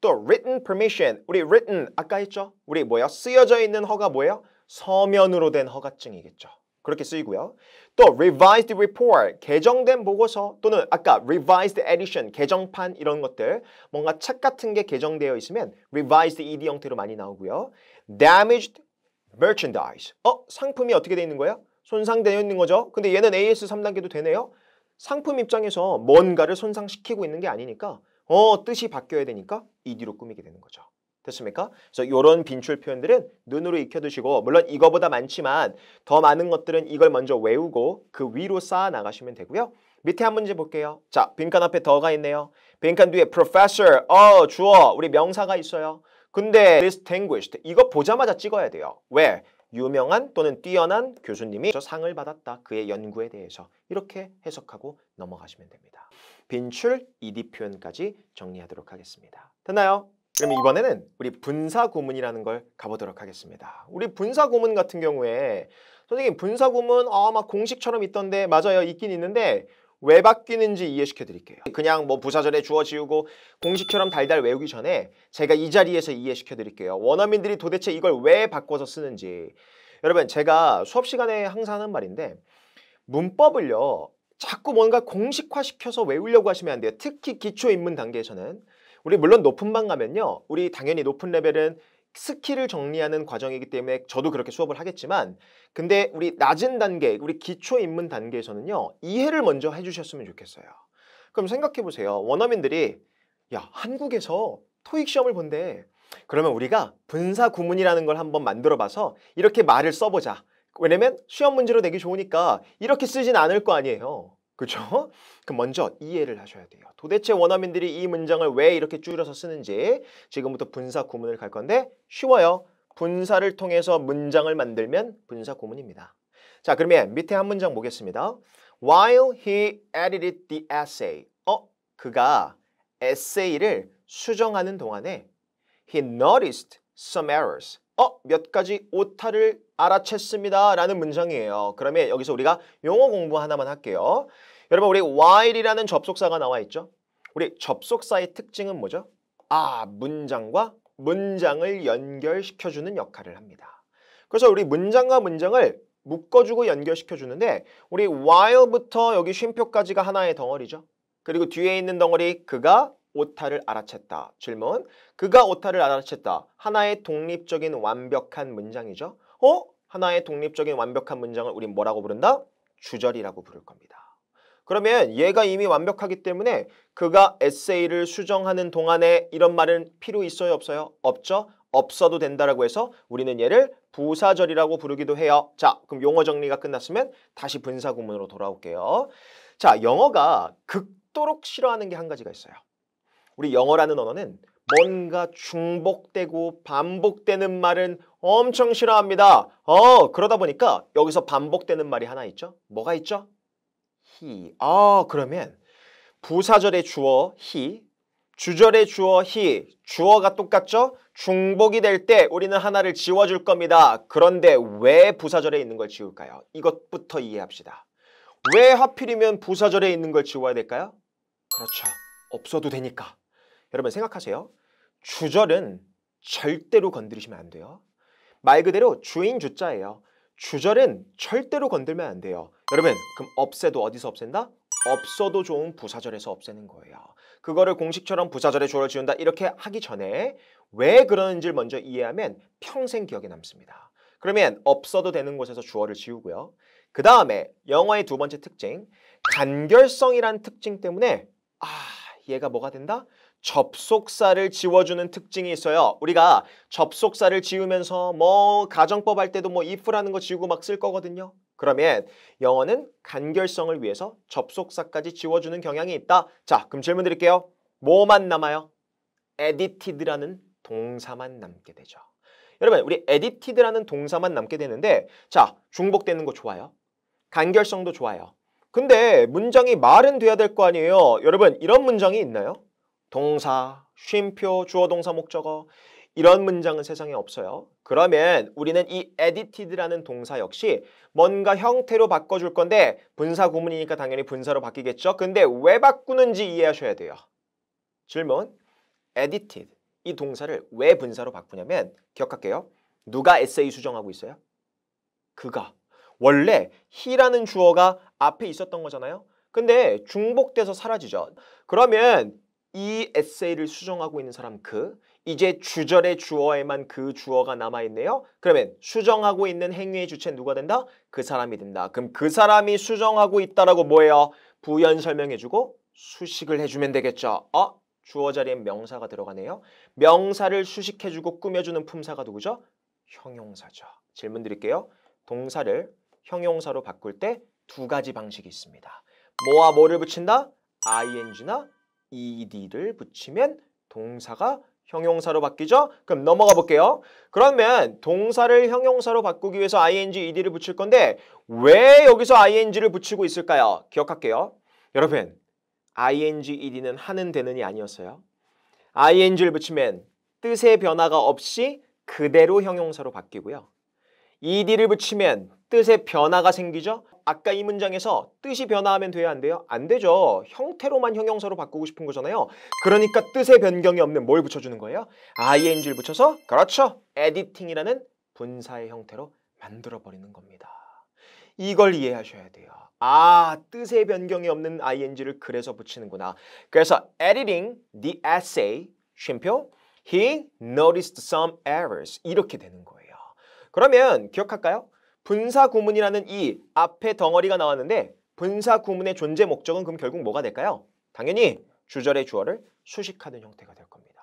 또 written permission, 우리 written 아까 했죠? 우리 뭐야? 쓰여져 있는 허가 뭐예요? 서면으로 된 허가증이겠죠. 그렇게 쓰이고요. 또 revised report, 개정된 보고서 또는 아까 revised edition, 개정판 이런 것들 뭔가 책 같은 게 개정되어 있으면 revised ED 형태로 많이 나오고요. damaged merchandise, 상품이 어떻게 돼 있는 거예요? 손상되어 있는 거죠. 근데 얘는 AS 3단계도 되네요. 상품 입장에서 뭔가를 손상시키고 있는 게 아니니까 뜻이 바뀌어야 되니까 ED로 꾸미게 되는 거죠. 됐습니까? 그래서 이런 빈출 표현들은 눈으로 익혀두시고 물론 이거보다 많지만 더 많은 것들은 이걸 먼저 외우고 그 위로 쌓아 나가시면 되고요. 밑에 한 문제 볼게요. 자, 빈칸 앞에 더가 있네요. 빈칸 뒤에 professor, 주어, 우리 명사가 있어요. 근데 distinguished, 이거 보자마자 찍어야 돼요. 왜? 유명한 또는 뛰어난 교수님이 저 상을 받았다. 그의 연구에 대해서 이렇게 해석하고 넘어가시면 됩니다. 빈출, ED 표현까지 정리하도록 하겠습니다. 됐나요? 그럼 이번에는 우리 분사구문이라는 걸 가보도록 하겠습니다. 우리 분사구문 같은 경우에 선생님 분사구문 막 공식처럼 있던데 맞아요. 있긴 있는데 왜 바뀌는지 이해시켜 드릴게요. 그냥 뭐 부사절에 주어 지우고 공식처럼 달달 외우기 전에 제가 이 자리에서 이해시켜 드릴게요. 원어민들이 도대체 이걸 왜 바꿔서 쓰는지. 여러분 제가 수업 시간에 항상 하는 말인데 문법을요. 자꾸 뭔가 공식화시켜서 외우려고 하시면 안 돼요. 특히 기초인문 단계에서는. 우리 물론 높은 반 가면요. 우리 당연히 높은 레벨은 스킬을 정리하는 과정이기 때문에 저도 그렇게 수업을 하겠지만 근데 우리 낮은 단계, 우리 기초인문 단계에서는요. 이해를 먼저 해주셨으면 좋겠어요. 그럼 생각해보세요. 원어민들이 야 한국에서 토익 시험을 본대. 그러면 우리가 분사구문이라는 걸 한번 만들어봐서 이렇게 말을 써보자. 왜냐면 시험 문제로 내기 좋으니까 이렇게 쓰진 않을 거 아니에요. 그렇죠? 그럼 먼저 이해를 하셔야 돼요. 도대체 원어민들이 이 문장을 왜 이렇게 줄여서 쓰는지 지금부터 분사 구문을 갈 건데 쉬워요. 분사를 통해서 문장을 만들면 분사 구문입니다. 자, 그러면 밑에 한 문장 보겠습니다. While he edited the essay. 그가 에세이를 수정하는 동안에 he noticed some errors. 몇 가지 오타를 알아챘습니다. 라는 문장이에요. 그러면 여기서 우리가 용어 공부 하나만 할게요. 여러분, 우리 while이라는 접속사가 나와 있죠? 우리 접속사의 특징은 뭐죠? 문장과 문장을 연결시켜주는 역할을 합니다. 그래서 우리 문장과 문장을 묶어주고 연결시켜주는데 우리 while부터 여기 쉼표까지가 하나의 덩어리죠. 그리고 뒤에 있는 덩어리 그가 오타를 알아챘다. 질문. 그가 오타를 알아챘다. 하나의 독립적인 완벽한 문장이죠. 하나의 독립적인 완벽한 문장을 우린 뭐라고 부른다? 주절이라고 부를 겁니다. 그러면 얘가 이미 완벽하기 때문에 그가 에세이를 수정하는 동안에 이런 말은 필요 있어요? 없어요? 없죠? 없어도 된다라고 해서 우리는 얘를 부사절이라고 부르기도 해요. 자, 그럼 용어 정리가 끝났으면 다시 분사 구문으로 돌아올게요. 자, 영어가 극도록 싫어하는 게 한 가지가 있어요. 우리 영어라는 언어는 뭔가 중복되고 반복되는 말은 엄청 싫어합니다. 그러다 보니까 여기서 반복되는 말이 하나 있죠? 뭐가 있죠? he. 그러면 부사절의 주어 he, 주절의 주어 he, 주어가 똑같죠? 중복이 될 때 우리는 하나를 지워줄 겁니다. 그런데 왜 부사절에 있는 걸 지울까요? 이것부터 이해합시다. 왜 하필이면 부사절에 있는 걸 지워야 될까요? 그렇죠. 없어도 되니까. 여러분 생각하세요. 주절은 절대로 건드리시면 안 돼요. 말 그대로 주인 주자예요. 주절은 절대로 건들면 안 돼요. 여러분 그럼 없애도 어디서 없앤다? 없어도 좋은 부사절에서 없애는 거예요. 그거를 공식처럼 부사절에 주어를 지운다 이렇게 하기 전에 왜 그러는지를 먼저 이해하면 평생 기억에 남습니다. 그러면 없어도 되는 곳에서 주어를 지우고요. 그 다음에 영어의 두 번째 특징, 간결성이란 특징 때문에 얘가 뭐가 된다? 접속사를 지워주는 특징이 있어요. 우리가 접속사를 지우면서 가정법 할 때도 if라는 거 지우고 막 쓸 거거든요. 그러면 영어는 간결성을 위해서 접속사까지 지워주는 경향이 있다. 자, 그럼 질문 드릴게요. 뭐만 남아요? edited라는 동사만 남게 되죠. 여러분, 우리 edited라는 동사만 남게 되는데 자, 중복되는 거 좋아요. 간결성도 좋아요. 근데 문장이 말은 돼야 될 거 아니에요. 여러분, 이런 문장이 있나요? 동사, 쉼표, 주어, 동사, 목적어 이런 문장은 세상에 없어요. 그러면 우리는 이 edited라는 동사 역시 뭔가 형태로 바꿔줄 건데 분사 구문이니까 당연히 분사로 바뀌겠죠. 근데 왜 바꾸는지 이해하셔야 돼요. 질문, edited 이 동사를 왜 분사로 바꾸냐면 기억할게요. 누가 에세이 수정하고 있어요? 그가. 원래 he라는 주어가 앞에 있었던 거잖아요. 근데 중복돼서 사라지죠. 그러면 이 에세이를 수정하고 있는 사람 이제 주절의 주어에만 그 주어가 남아있네요. 그러면 수정하고 있는 행위의 주체는 누가 된다? 그 사람이 된다. 그럼 그 사람이 수정하고 있다라고 뭐예요? 부연 설명해주고 수식을 해주면 되겠죠. 주어 자리에 명사가 들어가네요. 명사를 수식해주고 꾸며주는 품사가 누구죠? 형용사죠. 질문 드릴게요. 동사를 형용사로 바꿀 때 두 가지 방식이 있습니다. 뭐와 뭐를 붙인다? ing나 ed를 붙이면 동사가 형용사로 바뀌죠? 그럼 넘어가 볼게요. 그러면 동사를 형용사로 바꾸기 위해서 ing, ed를 붙일 건데 왜 여기서 ing를 붙이고 있을까요? 기억할게요. 여러분, ing, ed는 하는 되는이 아니었어요. ing를 붙이면 뜻의 변화가 없이 그대로 형용사로 바뀌고요. ed를 붙이면 뜻의 변화가 생기죠? 아까 이 문장에서 뜻이 변화하면 돼야 안 돼요? 안 되죠. 형태로만 형용사로 바꾸고 싶은 거잖아요. 그러니까 뜻의 변경이 없는 뭘 붙여주는 거예요? ing를 붙여서 그렇죠. editing이라는 분사의 형태로 만들어버리는 겁니다. 이걸 이해하셔야 돼요. 뜻의 변경이 없는 ing를 그래서 붙이는구나. 그래서 editing the essay, 쉼표, he noticed some errors 이렇게 되는 거예요. 그러면 기억할까요? 분사 구문이라는 이 앞에 덩어리가 나왔는데 분사 구문의 존재 목적은 그럼 결국 뭐가 될까요? 당연히 주절의 주어를 수식하는 형태가 될 겁니다.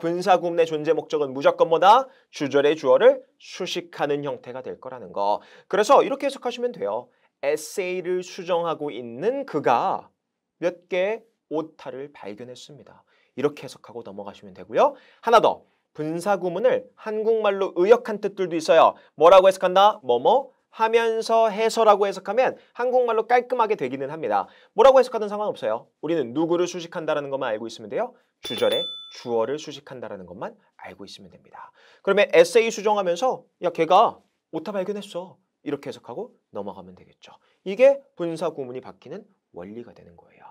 분사 구문의 존재 목적은 무조건 뭐다? 주절의 주어를 수식하는 형태가 될 거라는 거. 그래서 이렇게 해석하시면 돼요. 에세이를 수정하고 있는 그가 몇 개의 오타를 발견했습니다. 이렇게 해석하고 넘어가시면 되고요. 하나 더. 분사 구문을 한국말로 의역한 뜻들도 있어요. 뭐라고 해석한다? 뭐뭐 하면서 해서라고 해석하면 한국말로 깔끔하게 되기는 합니다. 뭐라고 해석하든 상관없어요. 우리는 누구를 수식한다는 것만 알고 있으면 돼요. 주절에 주어를 수식한다는 것만 알고 있으면 됩니다. 그러면 에세이 수정하면서 야 걔가 오타 발견했어. 이렇게 해석하고 넘어가면 되겠죠. 이게 분사 구문이 바뀌는 원리가 되는 거예요.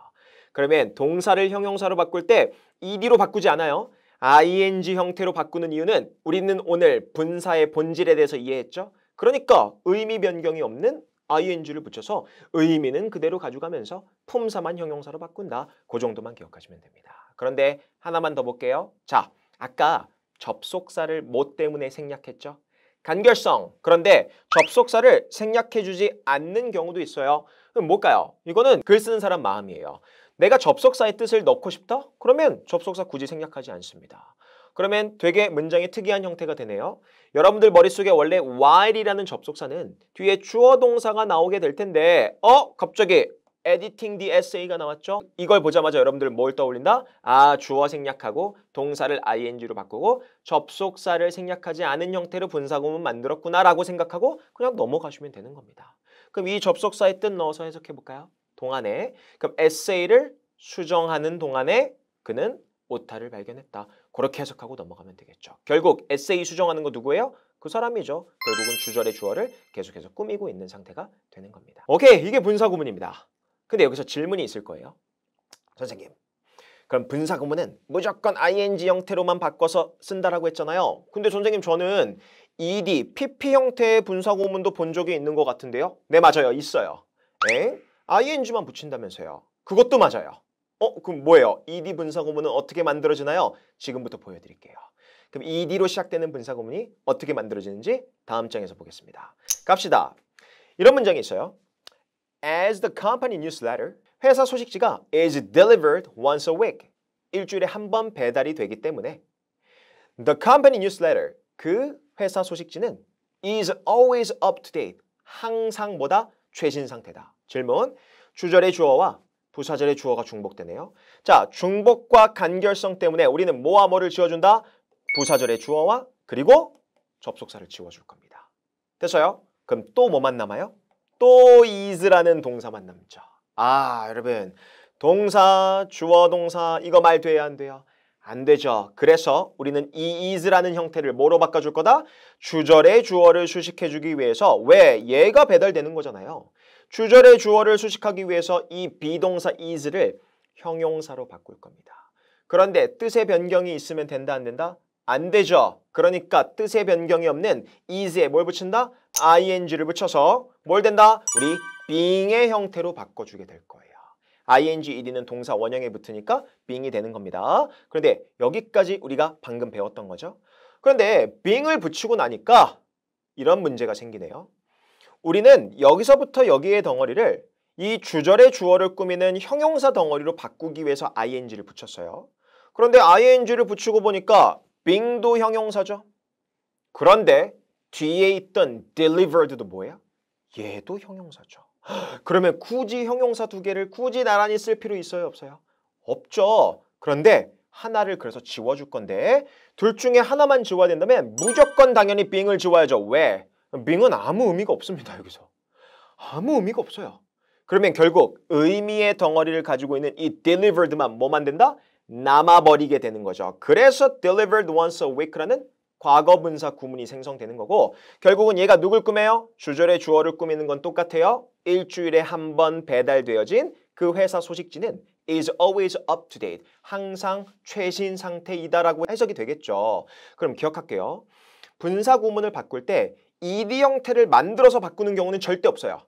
그러면 동사를 형용사로 바꿀 때 ed로 바꾸지 않아요. ing 형태로 바꾸는 이유는 우리는 오늘 분사의 본질에 대해서 이해했죠. 그러니까 의미 변경이 없는 ing를 붙여서 의미는 그대로 가져가면서 품사만 형용사로 바꾼다. 그 정도만 기억하시면 됩니다. 그런데 하나만 더 볼게요. 자, 아까 접속사를 뭐 때문에 생략했죠? 간결성. 그런데 접속사를 생략해주지 않는 경우도 있어요. 그럼 뭘까요? 이거는 글 쓰는 사람 마음이에요. 내가 접속사의 뜻을 넣고 싶다? 그러면 접속사 굳이 생략하지 않습니다. 그러면 되게 문장이 특이한 형태가 되네요. 여러분들 머릿속에 원래 while이라는 접속사는 뒤에 주어 동사가 나오게 될 텐데 갑자기 editing the essay가 나왔죠? 이걸 보자마자 여러분들 뭘 떠올린다? 아, 주어 생략하고 동사를 ing로 바꾸고 접속사를 생략하지 않은 형태로 분사구문 만들었구나 라고 생각하고 그냥 넘어가시면 되는 겁니다. 그럼 이 접속사의 뜻 넣어서 해석해 볼까요? 동안에 그럼 에세이를 수정하는 동안에 그는 오타를 발견했다. 그렇게 해석하고 넘어가면 되겠죠. 결국 에세이 수정하는 거 누구예요? 그 사람이죠. 결국은 주절의 주어를 계속해서 꾸미고 있는 상태가 되는 겁니다. 오케이, 이게 분사구문입니다. 근데 여기서 질문이 있을 거예요. 선생님, 그럼 분사구문은 무조건 ing 형태로만 바꿔서 쓴다라고 했잖아요. 근데 선생님 저는 ed, pp 형태의 분사구문도 본 적이 있는 것 같은데요? 네, 맞아요. 있어요. ing만 붙인다면서요. 그것도 맞아요. 그럼 뭐예요? ed 분사구문은 어떻게 만들어지나요? 지금부터 보여드릴게요. 그럼 ed로 시작되는 분사구문이 어떻게 만들어지는지 다음 장에서 보겠습니다. 갑시다. 이런 문장이 있어요. As the company newsletter, 회사 소식지가 is delivered once a week. 일주일에 한 번 배달이 되기 때문에 the company newsletter, 그 회사 소식지는 is always up to date. 항상 보다 최신 상태다. 질문, 주절의 주어와 부사절의 주어가 중복되네요. 자, 중복과 간결성 때문에 우리는 뭐와 뭐를 지워준다? 부사절의 주어와 그리고 접속사를 지워줄 겁니다. 됐어요? 그럼 또 뭐만 남아요? 또 is라는 동사만 남죠. 아, 여러분, 동사, 주어, 동사 이거 말 돼야 안 돼요? 안 되죠. 그래서 우리는 이 is라는 형태를 뭐로 바꿔줄 거다? 주절의 주어를 수식해주기 위해서 왜? 얘가 배달되는 거잖아요. 주절의 주어를 수식하기 위해서 이 비동사 is를 형용사로 바꿀 겁니다. 그런데 뜻의 변경이 있으면 된다 안 된다? 안 되죠. 그러니까 뜻의 변경이 없는 is에 뭘 붙인다? ing를 붙여서 뭘 된다? 우리 being의 형태로 바꿔주게 될 거예요. ing, ed는 동사 원형에 붙으니까 being이 되는 겁니다. 그런데 여기까지 우리가 방금 배웠던 거죠. 그런데 being을 붙이고 나니까 이런 문제가 생기네요. 우리는 여기서부터 여기의 덩어리를 이 주절의 주어를 꾸미는 형용사 덩어리로 바꾸기 위해서 ing를 붙였어요. 그런데 ing를 붙이고 보니까 being도 형용사죠. 그런데 뒤에 있던 delivered도 뭐예요? 얘도 형용사죠. 그러면 굳이 형용사 두 개를 굳이 나란히 쓸 필요 있어요? 없어요? 없죠. 그런데 하나를 그래서 지워줄 건데 둘 중에 하나만 지워야 된다면 무조건 당연히 being을 지워야죠. 왜? being은 아무 의미가 없습니다. 여기서. 아무 의미가 없어요. 그러면 결국 의미의 덩어리를 가지고 있는 이 delivered만 뭐 만든다? 남아버리게 되는 거죠. 그래서 delivered once a week라는 과거분사 구문이 생성되는 거고 결국은 얘가 누굴 꾸며요? 주절의 주어를 꾸미는 건 똑같아요. 일주일에 한 번 배달되어진 그 회사 소식지는 is always up to date. 항상 최신 상태이다라고 해석이 되겠죠. 그럼 기억할게요. 분사 구문을 바꿀 때 ed 형태를 만들어서 바꾸는 경우는 절대 없어요.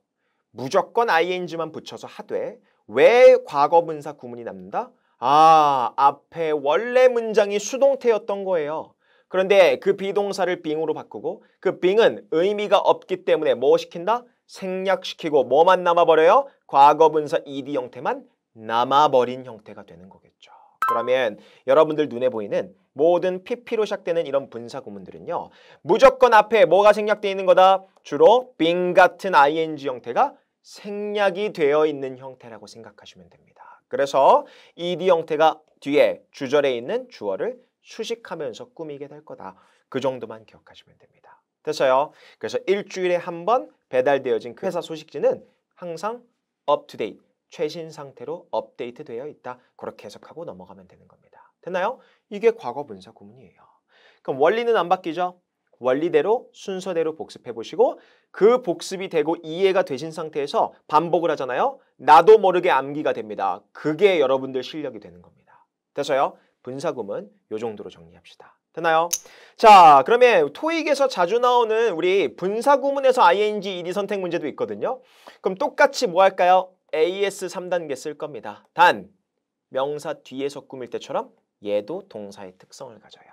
무조건 ing만 붙여서 하되 왜 과거분사 구문이 남는다? 아, 앞에 원래 문장이 수동태였던 거예요. 그런데 그 비동사를 being으로 바꾸고 그 being은 의미가 없기 때문에 뭐 시킨다? 생략시키고 뭐만 남아버려요? 과거분사 ed 형태만 남아버린 형태가 되는 거겠죠. 그러면 여러분들 눈에 보이는 모든 pp로 시작되는 이런 분사 구문들은요. 무조건 앞에 뭐가 생략되어 있는 거다? 주로 being 같은 ing 형태가 생략이 되어 있는 형태라고 생각하시면 됩니다. 그래서 ed 형태가 뒤에 주절에 있는 주어를 수식하면서 꾸미게 될 거다. 그 정도만 기억하시면 됩니다. 됐어요? 그래서 일주일에 한 번 배달되어진 그 회사 소식지는 항상 up to date, 최신 상태로 업데이트 되어 있다. 그렇게 해석하고 넘어가면 되는 겁니다. 됐나요? 이게 과거 분사 구문이에요. 그럼 원리는 안 바뀌죠? 원리대로 순서대로 복습해 보시고 그 복습이 되고 이해가 되신 상태에서 반복을 하잖아요. 나도 모르게 암기가 됩니다. 그게 여러분들 실력이 되는 겁니다. 됐어요? 분사구문 요 정도로 정리합시다. 됐나요? 자, 그러면 토익에서 자주 나오는 우리 분사구문에서 ing, ed 선택 문제도 있거든요. 그럼 똑같이 뭐 할까요? AS 3단계 쓸 겁니다. 단, 명사 뒤에서 꾸밀 때처럼 얘도 동사의 특성을 가져요.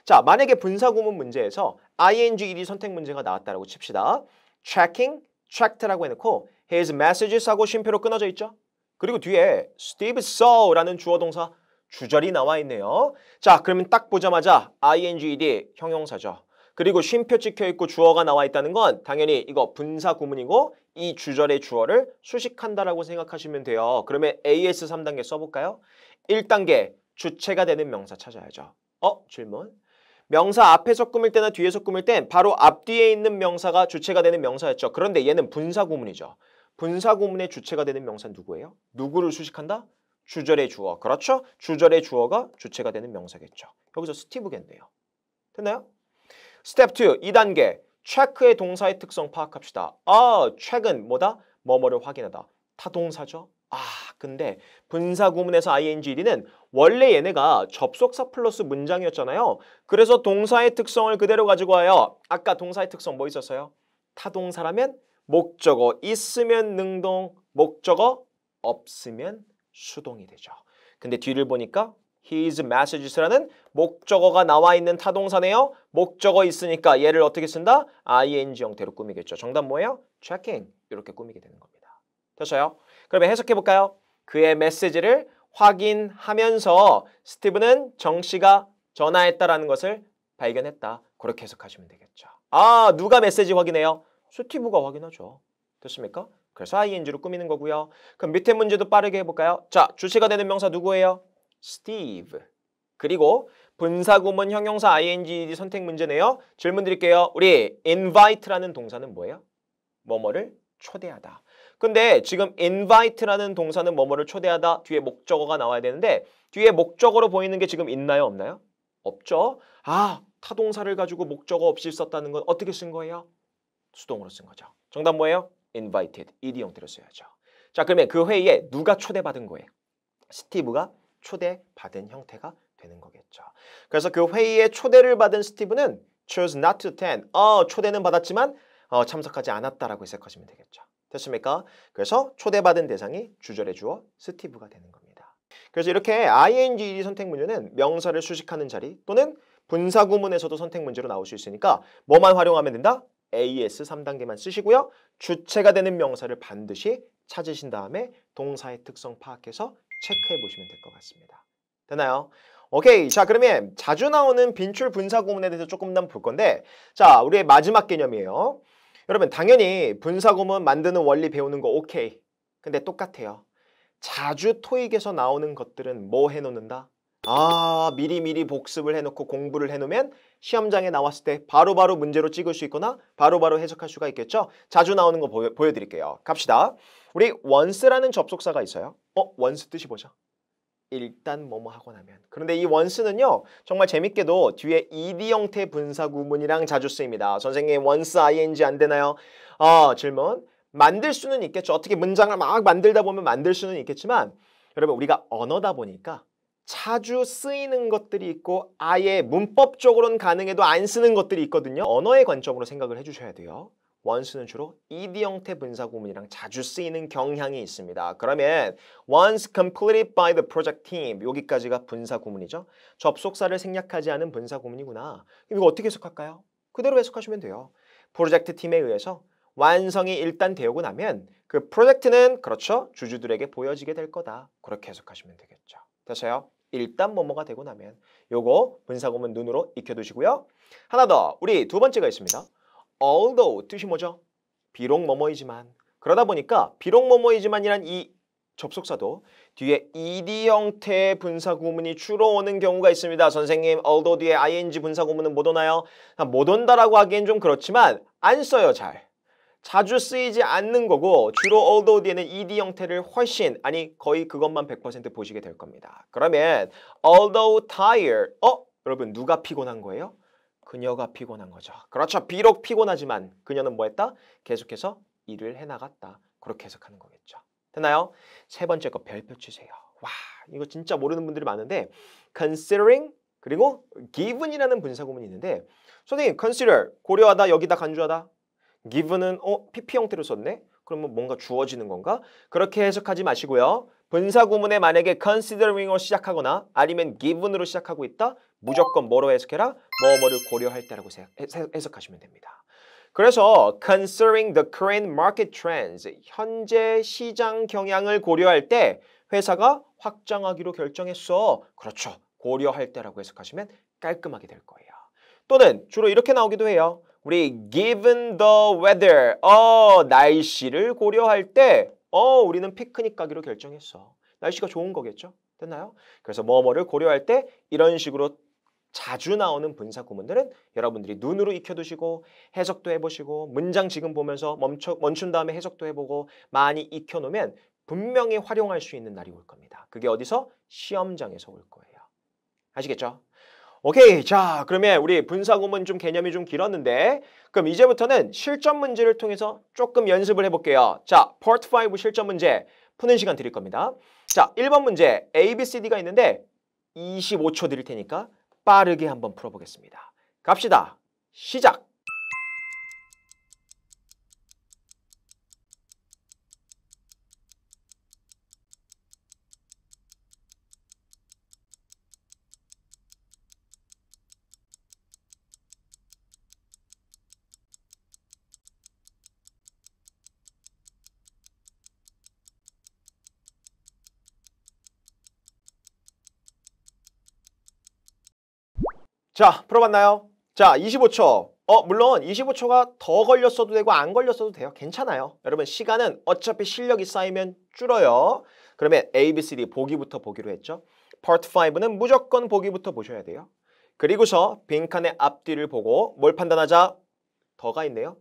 자, 만약에 분사구문 문제에서 ing, ed 선택 문제가 나왔다라고 칩시다. Checking, checked라고 해놓고 his messages 하고 쉼표로 끊어져 있죠. 그리고 뒤에 Steve saw라는 주어 동사 주절이 나와 있네요. 자, 그러면 딱 보자마자 ing, ed 형용사죠. 그리고 쉼표 찍혀있고 주어가 나와 있다는 건 당연히 이거 분사구문이고 이 주절의 주어를 수식한다라고 생각하시면 돼요. 그러면 AS 3단계 써볼까요? 1단계 주체가 되는 명사 찾아야죠. 질문. 명사 앞에서 꾸밀 때나 뒤에서 꾸밀 땐 바로 앞뒤에 있는 명사가 주체가 되는 명사였죠. 그런데 얘는 분사구문이죠. 분사구문의 주체가 되는 명사는 누구예요? 누구를 수식한다? 주절의 주어. 그렇죠? 주절의 주어가 주체가 되는 명사겠죠. 여기서 스티브겠네요. 됐나요? 스텝 2, 2단계. 체크의 동사의 특성 파악합시다. check은 뭐다? 뭐뭐를 확인하다. 타동사죠? 근데 분사구문에서 ing, ed는 원래 얘네가 접속사 플러스 문장이었잖아요. 그래서 동사의 특성을 그대로 가지고 와요. 아까 동사의 특성 뭐 있었어요? 타동사라면 목적어 있으면 능동, 목적어 없으면 수동이 되죠. 근데 뒤를 보니까 his messages라는 목적어가 나와 있는 타동사네요. 목적어 있으니까 얘를 어떻게 쓴다? ing 형태로 꾸미겠죠. 정답 뭐예요? checking. 이렇게 꾸미게 되는 겁니다. 됐어요? 그러면 해석해볼까요? 그의 메시지를 확인하면서 스티브는 정 씨가 전화했다라는 것을 발견했다. 그렇게 해석하시면 되겠죠. 누가 메시지 확인해요? 스티브가 확인하죠. 됐습니까? 그래서 ing로 꾸미는 거고요. 그럼 밑에 문제도 빠르게 해볼까요? 자, 주체가 되는 명사 누구예요? Steve. 그리고 분사구문 형용사 ing, ed 선택 문제네요. 질문 드릴게요. 우리 invite라는 동사는 뭐예요? 뭐뭐를 초대하다. 근데 지금 invite라는 동사는 뭐뭐를 초대하다 뒤에 목적어가 나와야 되는데 뒤에 목적어로 보이는 게 지금 있나요? 없나요? 없죠? 타동사를 가지고 목적어 없이 썼다는 건 어떻게 쓴 거예요? 수동으로 쓴 거죠. 정답 뭐예요? invited, ed 형태로 써야죠. 자, 그러면 그 회의에 누가 초대받은 거예요? 스티브가 초대받은 형태가 되는 거겠죠. 그래서 그 회의에 초대를 받은 스티브는 chose not to attend. 초대는 받았지만 참석하지 않았다라고 해석하시면 되겠죠. 됐습니까? 그래서 초대받은 대상이 주절의 주어 스티브가 되는 겁니다. 그래서 이렇게 ing, ed 선택 문제는 명사를 수식하는 자리 또는 분사구문에서도 선택 문제로 나올 수 있으니까 뭐만 활용하면 된다? AS 3단계만 쓰시고요. 주체가 되는 명사를 반드시 찾으신 다음에 동사의 특성 파악해서 체크해 보시면 될 것 같습니다. 되나요? 오케이. 자, 그러면 자주 나오는 빈출 분사구문에 대해서 조금 더 볼 건데 자, 우리의 마지막 개념이에요. 여러분 당연히 분사구문 만드는 원리 배우는 거 오케이. 근데 똑같아요. 자주 토익에서 나오는 것들은 뭐 해놓는다? 미리 복습을 해놓고 공부를 해놓으면 시험장에 나왔을 때 바로바로 문제로 찍을 수 있거나 바로바로 해석할 수가 있겠죠? 자주 나오는 거 보여드릴게요. 갑시다. 우리 once라는 접속사가 있어요. once 뜻이 뭐죠? 일단 뭐뭐 하고 나면. 그런데 이 once는요. 정말 재밌게도 뒤에 ed 형태 분사구문이랑 자주 쓰입니다. 선생님 once ing 안 되나요? 질문. 만들 수는 있겠죠. 어떻게 문장을 막 만들다 보면 만들 수는 있겠지만 여러분 우리가 언어다 보니까 자주 쓰이는 것들이 있고 아예 문법적으로는 가능해도 안 쓰는 것들이 있거든요. 언어의 관점으로 생각을 해주셔야 돼요. once는 주로 ed 형태 분사구문이랑 자주 쓰이는 경향이 있습니다. 그러면 once completed by the project team 여기까지가 분사구문이죠. 접속사를 생략하지 않은 분사구문이구나. 이거 어떻게 해석할까요? 그대로 해석하시면 돼요. 프로젝트 팀에 의해서 완성이 일단 되고 나면 그 프로젝트는 그렇죠. 주주들에게 보여지게 될 거다. 그렇게 해석하시면 되겠죠. 됐어요? 일단 뭐뭐가 되고 나면 요거 분사구문 눈으로 익혀두시고요. 하나 더 우리 두 번째가 있습니다. although 뜻이 뭐죠? 비록 뭐뭐이지만 그러다 보니까 비록 뭐뭐이지만이란 이 접속사도 뒤에 ed 형태의 분사구문이 주로 오는 경우가 있습니다. 선생님 although 뒤에 ing 분사구문은 못 오나요? 못 온다라고 하기엔 좀 그렇지만 안 써요 잘. 자주 쓰이지 않는 거고 주로 although 뒤에는 ed 형태를 훨씬 아니 거의 그것만 100% 보시게 될 겁니다. 그러면 although tired 여러분 누가 피곤한 거예요? 그녀가 피곤한 거죠. 그렇죠. 비록 피곤하지만 그녀는 뭐 했다? 계속해서 일을 해나갔다. 그렇게 해석하는 거겠죠. 됐나요? 세 번째 거 별표 치세요. 와 이거 진짜 모르는 분들이 많은데 considering 그리고 given이라는 분사구문이 있는데 선생님 consider 고려하다 여기다 간주하다 given은 PP 형태로 썼네? 그러면 뭔가 주어지는 건가? 그렇게 해석하지 마시고요. 분사구문에 만약에 considering으로 시작하거나 아니면 given으로 시작하고 있다? 무조건 뭐로 해석해라? 뭐뭐를 고려할 때라고 해석하시면 됩니다. 그래서 considering the current market trends, 현재 시장 경향을 고려할 때 회사가 확장하기로 결정했어. 그렇죠. 고려할 때라고 해석하시면 깔끔하게 될 거예요. 또는 주로 이렇게 나오기도 해요. 우리 given the weather, 날씨를 고려할 때 우리는 피크닉 가기로 결정했어. 날씨가 좋은 거겠죠? 됐나요? 그래서 뭐뭐를 고려할 때 이런 식으로 자주 나오는 분사 구문들은 여러분들이 눈으로 익혀두시고 해석도 해보시고 문장 지금 보면서 멈춘 다음에 해석도 해보고 많이 익혀놓으면 분명히 활용할 수 있는 날이 올 겁니다. 그게 어디서? 시험장에서 올 거예요. 아시겠죠? 오케이. 자, 그러면 우리 분사구문 좀 개념이 좀 길었는데 그럼 이제부터는 실전 문제를 통해서 조금 연습을 해볼게요. 자, Part 5 실전 문제 푸는 시간 드릴 겁니다. 자, 1번 문제 A, B, C, D가 있는데 25초 드릴 테니까 빠르게 한번 풀어보겠습니다. 갑시다. 시작! 자, 풀어봤나요? 자, 25초. 물론 25초가 더 걸렸어도 되고 안 걸렸어도 돼요. 괜찮아요. 여러분 시간은 어차피 실력이 쌓이면 줄어요. 그러면 A, B, C, D 보기부터 보기로 했죠. Part 5는 무조건 보기부터 보셔야 돼요. 그리고서 빈칸의 앞뒤를 보고 뭘 판단하자? 더가 있네요.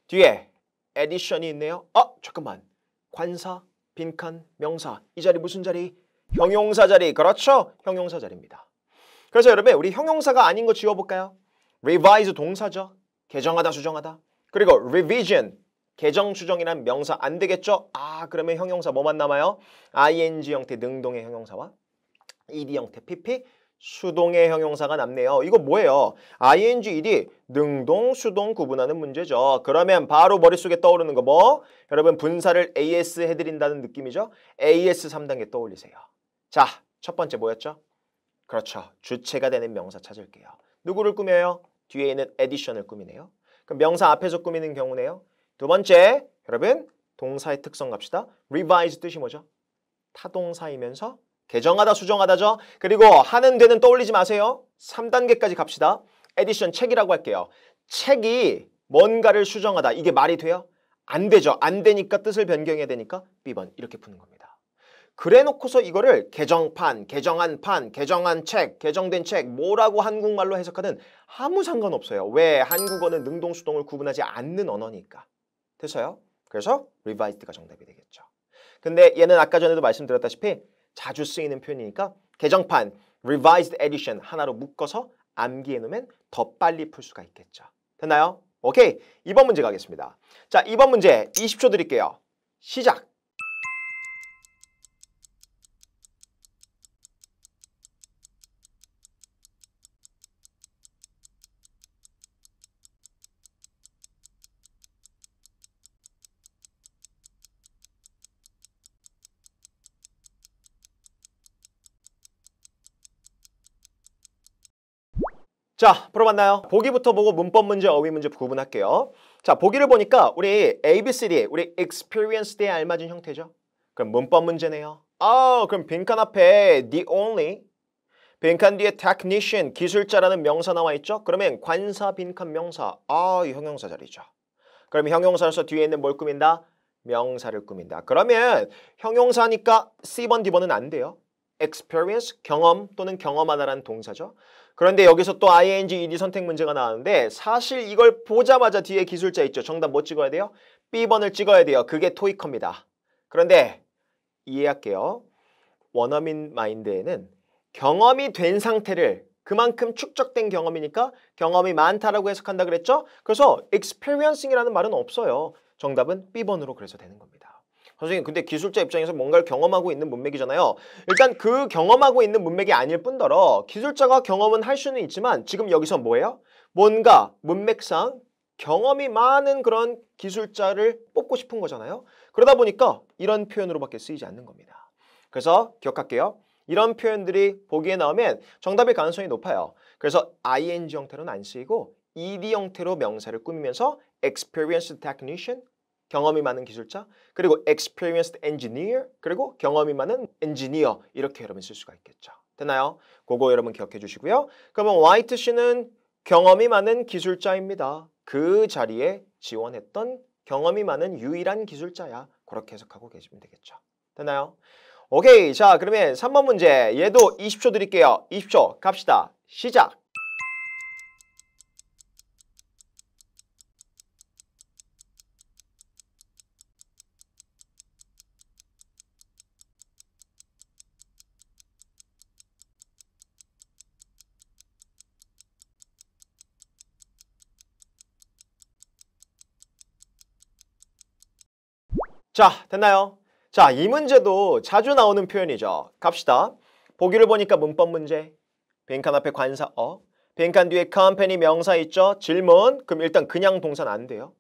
뒤에 addition이 있네요. 잠깐만. 관사, 빈칸, 명사. 이 자리 무슨 자리? 형용사 자리. 그렇죠? 형용사 자리입니다. 그래서 여러분 우리 형용사가 아닌 거 지워볼까요? revise 동사죠. 개정하다, 수정하다. 그리고 revision, 개정, 수정이란 명사 안 되겠죠? 그러면 형용사 뭐만 남아요? ing 형태 능동의 형용사와 ed 형태 pp, 수동의 형용사가 남네요. 이거 뭐예요? ing, ed, 능동, 수동 구분하는 문제죠. 그러면 바로 머릿속에 떠오르는 거 뭐? 여러분 분사를 as 해드린다는 느낌이죠? as 3단계 떠올리세요. 자, 첫 번째 뭐였죠? 그렇죠. 주체가 되는 명사 찾을게요. 누구를 꾸며요? 뒤에 있는 addition을 꾸미네요. 그럼 명사 앞에서 꾸미는 경우네요. 두 번째, 여러분 동사의 특성 갑시다. revise 뜻이 뭐죠? 타동사이면서 개정하다, 수정하다죠. 그리고 하는 되는 떠올리지 마세요. 3단계까지 갑시다. addition 책이라고 할게요. 책이 뭔가를 수정하다. 이게 말이 돼요? 안 되죠. 안 되니까 뜻을 변경해야 되니까 B번 이렇게 푸는 겁니다. 그래 놓고서 이거를 개정판, 개정한 판, 개정한 책, 개정된 책 뭐라고 한국말로 해석하든 아무 상관없어요. 왜? 한국어는 능동, 수동을 구분하지 않는 언어니까. 됐어요? 그래서 revised가 정답이 되겠죠. 근데 얘는 아까 전에도 말씀드렸다시피 자주 쓰이는 표현이니까 개정판, revised edition 하나로 묶어서 암기해 놓으면 더 빨리 풀 수가 있겠죠. 됐나요? 오케이. 2번 문제 가겠습니다. 자, 2번 문제 20초 드릴게요. 시작! 자, 풀어봤나요? 보기부터 보고 문법 문제, 어휘 문제 구분할게요. 자, 보기를 보니까 우리 A, B, C, D, 우리 experienced에 알맞은 형태죠. 그럼 문법 문제네요. 그럼 빈칸 앞에 the only, 빈칸 뒤에 technician, 기술자라는 명사 나와 있죠? 그러면 관사, 빈칸, 명사. 이 형용사 자리죠. 그럼 형용사로서 뒤에 있는 뭘 꾸민다? 명사를 꾸민다. 그러면 형용사니까 C번, D번은 안 돼요. experience, 경험 또는 경험하다라는 동사죠. 그런데 여기서 또 ing, ed 선택 문제가 나왔는데 사실 이걸 보자마자 뒤에 기술자 있죠. 정답 뭐 찍어야 돼요? B번을 찍어야 돼요. 그게 토익커입니다. 그런데 이해할게요. 원어민 마인드에는 경험이 된 상태를 그만큼 축적된 경험이니까 경험이 많다라고 해석한다 그랬죠? 그래서 experiencing이라는 말은 없어요. 정답은 B번으로 그래서 되는 겁니다. 선생님 근데 기술자 입장에서 뭔가를 경험하고 있는 문맥이잖아요. 일단 그 경험하고 있는 문맥이 아닐 뿐더러 기술자가 경험은 할 수는 있지만 지금 여기서 뭐예요? 뭔가 문맥상 경험이 많은 그런 기술자를 뽑고 싶은 거잖아요. 그러다 보니까 이런 표현으로밖에 쓰이지 않는 겁니다. 그래서 기억할게요. 이런 표현들이 보기에 나오면 정답일 가능성이 높아요. 그래서 ing 형태로는 안 쓰이고 ed 형태로 명사를 꾸미면서 experienced technician, 경험이 많은 기술자, 그리고 experienced engineer, 그리고 경험이 많은 engineer 이렇게 여러분 쓸 수가 있겠죠. 됐나요? 그거 여러분 기억해 주시고요. 그러면 화이트 씨는 경험이 많은 기술자입니다. 그 자리에 지원했던 경험이 많은 유일한 기술자야. 그렇게 해석하고 계시면 되겠죠. 됐나요? 오케이. 자, 그러면 3번 문제. 얘도 20초 드릴게요. 20초 갑시다. 시작. 자, 됐나요? 자, 이 문제도 자주 나오는 표현이죠. 갑시다. 보기를 보니까 문법 문제. 빈칸 앞에 관사어. 빈칸 뒤에 company 명사 있죠? 질문. 그럼 일단 그냥 동사는 안 돼요.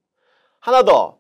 하나 더.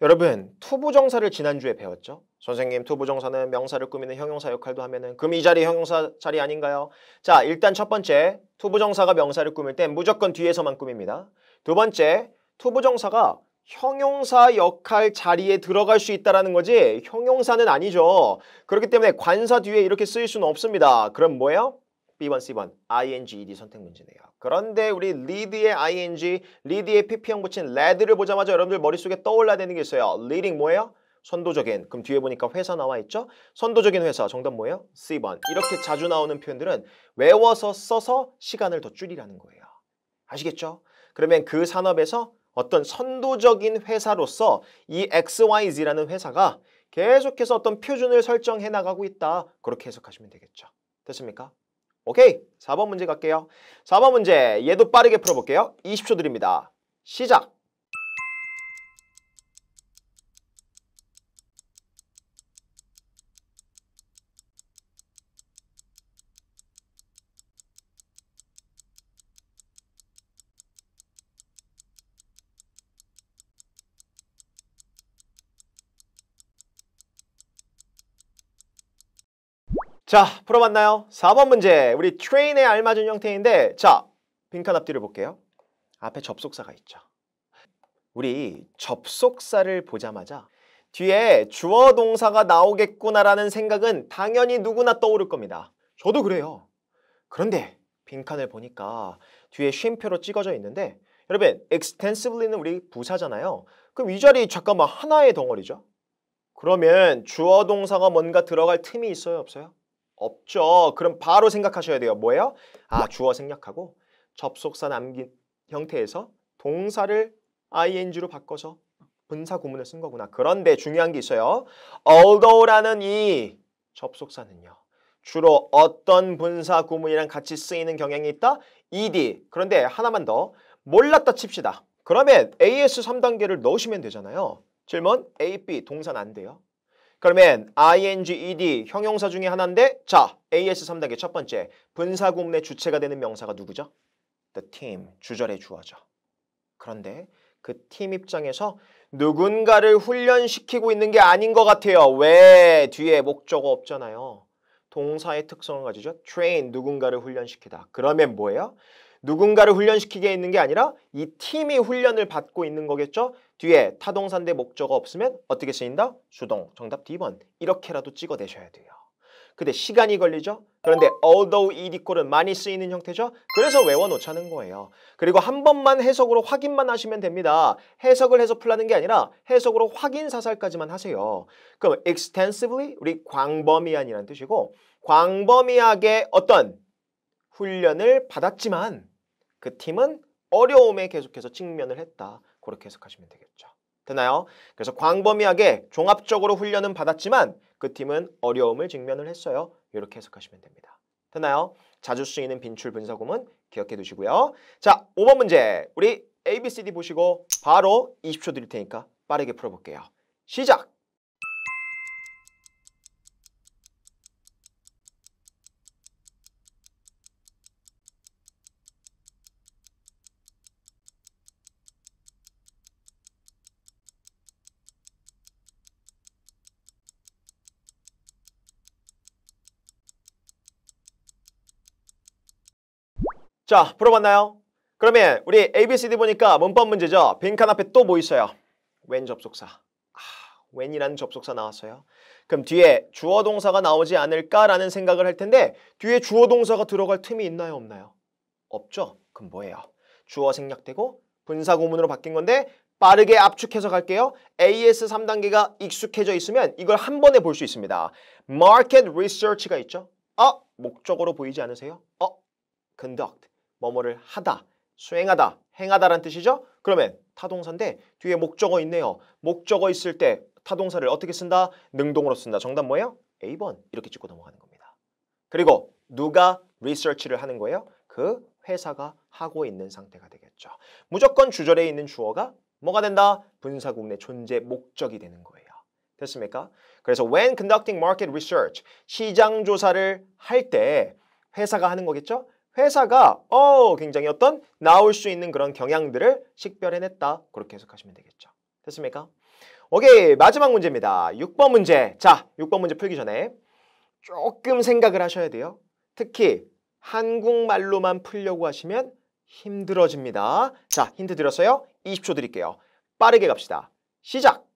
여러분, 투부정사를 지난주에 배웠죠? 선생님, 투부정사는 명사를 꾸미는 형용사 역할도 하면은 그럼 이 자리 형용사 자리 아닌가요? 자, 일단 첫 번째, 투부정사가 명사를 꾸밀 땐 무조건 뒤에서만 꾸밉니다. 두 번째, 투부정사가 형용사 역할 자리에 들어갈 수 있다는 거지 형용사는 아니죠. 그렇기 때문에 관사 뒤에 이렇게 쓰일 수는 없습니다. 그럼 뭐예요? B번, C번, ing, ed 선택 문제네요. 그런데 우리 lead의 ing, lead의 pp형 붙인 led를 보자마자 여러분들 머릿속에 떠올라야 되는 게 있어요. leading 뭐예요? 선도적인. 그럼 뒤에 보니까 회사 나와 있죠? 선도적인 회사. 정답 뭐예요? C번. 이렇게 자주 나오는 표현들은 외워서 써서 시간을 더 줄이라는 거예요. 아시겠죠? 그러면 그 산업에서 어떤 선도적인 회사로서 이 XYZ라는 회사가 계속해서 어떤 표준을 설정해 나가고 있다. 그렇게 해석하시면 되겠죠. 됐습니까? 오케이. 4번 문제 갈게요. 4번 문제 얘도 빠르게 풀어볼게요. 20초 드립니다. 시작. 자, 풀어봤나요? 4번 문제. 우리 train에 알맞은 형태인데 자, 빈칸 앞뒤를 볼게요. 앞에 접속사가 있죠. 우리 접속사를 보자마자 뒤에 주어 동사가 나오겠구나라는 생각은 당연히 누구나 떠오를 겁니다. 저도 그래요. 그런데 빈칸을 보니까 뒤에 쉼표로 찍어져 있는데 여러분 extensively는 우리 부사잖아요. 그럼 이 자리 잠깐만 하나의 덩어리죠. 그러면 주어 동사가 뭔가 들어갈 틈이 있어요? 없어요? 없죠. 그럼 바로 생각하셔야 돼요. 뭐예요? 아, 주어 생략하고 접속사 남긴 형태에서 동사를 ing로 바꿔서 분사 구문을 쓴 거구나. 그런데 중요한 게 있어요. although라는 이 접속사는요. 주로 어떤 분사 구문이랑 같이 쓰이는 경향이 있다? ed. 그런데 하나만 더 몰랐다 칩시다. 그러면 AS 3단계를 넣으시면 되잖아요. 질문 A, B 동사는 안 돼요. 그러면 ing, ed 형용사 중에 하나인데 자 AS 3단계 첫 번째 분사 구문의 주체가 되는 명사가 누구죠? The team, 주절의 주어죠. 그런데 그 팀 입장에서 누군가를 훈련시키고 있는 게 아닌 것 같아요. 왜? 뒤에 목적어 없잖아요. 동사의 특성을 가지죠. train, 누군가를 훈련시키다. 그러면 뭐예요? 누군가를 훈련시키게 있는 게 아니라 이 팀이 훈련을 받고 있는 거겠죠? 뒤에 타동사인데 목적어 없으면 어떻게 쓰인다? 수동. 정답 D번. 이렇게라도 찍어내셔야 돼요. 근데 시간이 걸리죠? 그런데 although ed꼴은 많이 쓰이는 형태죠? 그래서 외워놓자는 거예요. 그리고 한 번만 해석으로 확인만 하시면 됩니다. 해석을 해서 풀라는 게 아니라 해석으로 확인 사살까지만 하세요. 그럼 extensively 우리 광범위한이라는 뜻이고 광범위하게 어떤 훈련을 받았지만 그 팀은 어려움에 계속해서 직면을 했다. 그렇게 해석하시면 되겠죠. 되나요? 그래서 광범위하게 종합적으로 훈련은 받았지만 그 팀은 어려움을 직면을 했어요. 이렇게 해석하시면 됩니다. 되나요? 자주 쓰이는 빈출 분사구문 기억해 두시고요. 자, 5번 문제. 우리 A, B, C, D 보시고 바로 20초 드릴 테니까 빠르게 풀어볼게요. 시작! 자, 풀어봤나요? 그러면 우리 A, B, C, D 보니까 문법 문제죠. 빈칸 앞에 또 뭐 있어요? when 접속사. when이라는 접속사 나왔어요. 그럼 뒤에 주어 동사가 나오지 않을까라는 생각을 할 텐데 뒤에 주어 동사가 들어갈 틈이 있나요? 없나요? 없죠? 그럼 뭐예요? 주어 생략되고 분사구문으로 바뀐 건데 빠르게 압축해서 갈게요. AS 3단계가 익숙해져 있으면 이걸 한 번에 볼 수 있습니다. Market Research가 있죠? 목적어로 보이지 않으세요? Conduct. 뭐뭐를 하다, 수행하다, 행하다라는 뜻이죠? 그러면 타동사인데 뒤에 목적어 있네요. 목적어 있을 때 타동사를 어떻게 쓴다? 능동으로 쓴다. 정답 뭐예요? A번 이렇게 찍고 넘어가는 겁니다. 그리고 누가 리서치를 하는 거예요? 그 회사가 하고 있는 상태가 되겠죠. 무조건 주절에 있는 주어가 뭐가 된다? 분사구문의 존재 목적이 되는 거예요. 됐습니까? 그래서 when conducting market research, 시장 조사를 할 때 회사가 하는 거겠죠? 회사가 굉장히 어떤 나올 수 있는 그런 경향들을 식별해냈다. 그렇게 해석하시면 되겠죠. 됐습니까? 오케이, 마지막 문제입니다. 6번 문제. 자, 6번 문제 풀기 전에 조금 생각을 하셔야 돼요. 특히 한국말로만 풀려고 하시면 힘들어집니다. 자, 힌트 드렸어요. 20초 드릴게요. 빠르게 갑시다. 시작!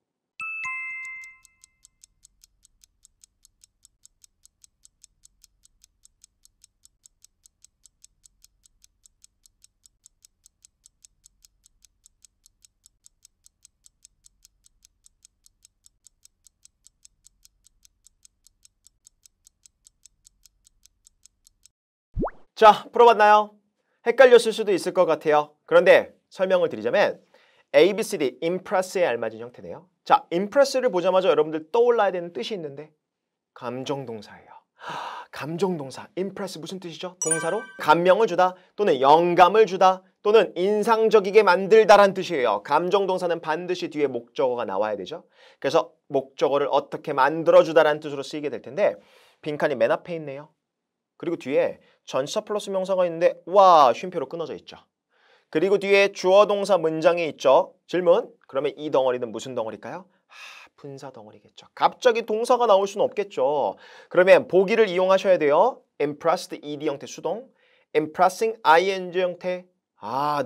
자, 풀어봤나요? 헷갈렸을 수도 있을 것 같아요. 그런데 설명을 드리자면 A, B, C, D, impress에 알맞은 형태네요. 자, impress를 보자마자 여러분들 떠올라야 되는 뜻이 있는데 감정동사예요. 감정동사, impress 무슨 뜻이죠? 동사로 감명을 주다 또는 영감을 주다 또는 인상적이게 만들다란 뜻이에요. 감정동사는 반드시 뒤에 목적어가 나와야 되죠. 그래서 목적어를 어떻게 만들어주다라는 뜻으로 쓰이게 될 텐데 빈칸이 맨 앞에 있네요. 그리고 뒤에 전치사 플러스 명사가 있는데 와, 쉼표로 끊어져 있죠. 그리고 뒤에 주어 동사 문장이 있죠. 질문. 그러면 이 덩어리는 무슨 덩어리일까요? 분사 덩어리겠죠. 갑자기 동사가 나올 수는 없겠죠. 그러면 보기를 이용하셔야 돼요. impressed ed 형태 수동, impressing ing 형태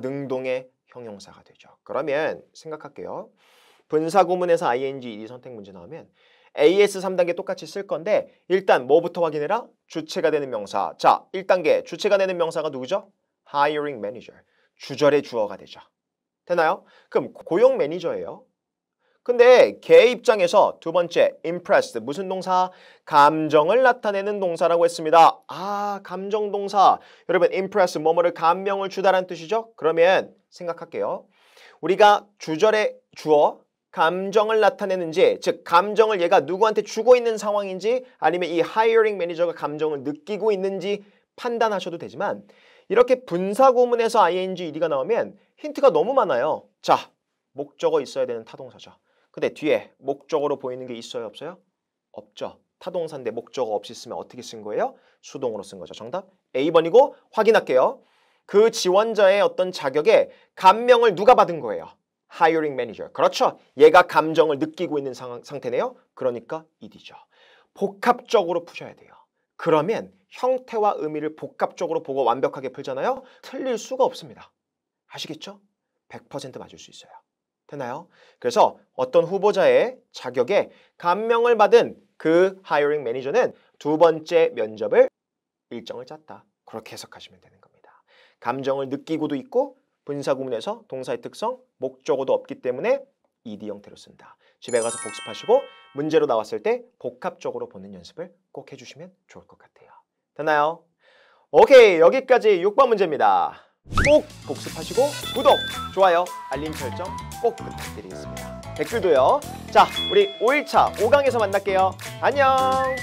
능동의 형용사가 되죠. 그러면 생각할게요. 분사 구문에서 ing, ed 선택 문제 나오면 AS 3단계 똑같이 쓸 건데 일단 뭐부터 확인해라? 주체가 되는 명사. 자, 1단계 주체가 되는 명사가 누구죠? hiring manager. 주절의 주어가 되죠. 되나요? 그럼 고용 매니저예요. 근데 걔 입장에서 두 번째 impressed 무슨 동사? 감정을 나타내는 동사라고 했습니다. 감정 동사. 여러분 impress 뭐뭐를 감명을 주다라는 뜻이죠? 그러면 생각할게요. 우리가 주절의 주어 감정을 나타내는지, 즉 감정을 얘가 누구한테 주고 있는 상황인지 아니면 이 hiring 매니저가 감정을 느끼고 있는지 판단하셔도 되지만 이렇게 분사구문에서 ing, ed가 나오면 힌트가 너무 많아요. 자, 목적어 있어야 되는 타동사죠. 근데 뒤에 목적어로 보이는 게 있어요? 없어요? 없죠. 타동사인데 목적어 없이 쓰면 어떻게 쓴 거예요? 수동으로 쓴 거죠. 정답 A번이고 확인할게요. 그 지원자의 어떤 자격에 감명을 누가 받은 거예요? hiring manager. 그렇죠. 얘가 감정을 느끼고 있는 상태네요. 그러니까 ed죠. 복합적으로 푸셔야 돼요. 그러면 형태와 의미를 복합적으로 보고 완벽하게 풀잖아요. 틀릴 수가 없습니다. 아시겠죠? 100% 맞을 수 있어요. 되나요? 그래서 어떤 후보자의 자격에 감명을 받은 그 hiring manager는 두 번째 면접을 일정을 짰다. 그렇게 해석하시면 되는 겁니다. 감정을 느끼고도 있고 분사구문에서 동사의 특성, 목적어도 없기 때문에 ed 형태로 쓴다. 집에 가서 복습하시고 문제로 나왔을 때 복합적으로 보는 연습을 꼭 해주시면 좋을 것 같아요. 됐나요? 오케이, 여기까지 6번 문제입니다. 꼭 복습하시고 구독, 좋아요, 알림 설정 꼭 부탁드리겠습니다. 댓글도요. 자, 우리 5일차 5강에서 만날게요. 안녕.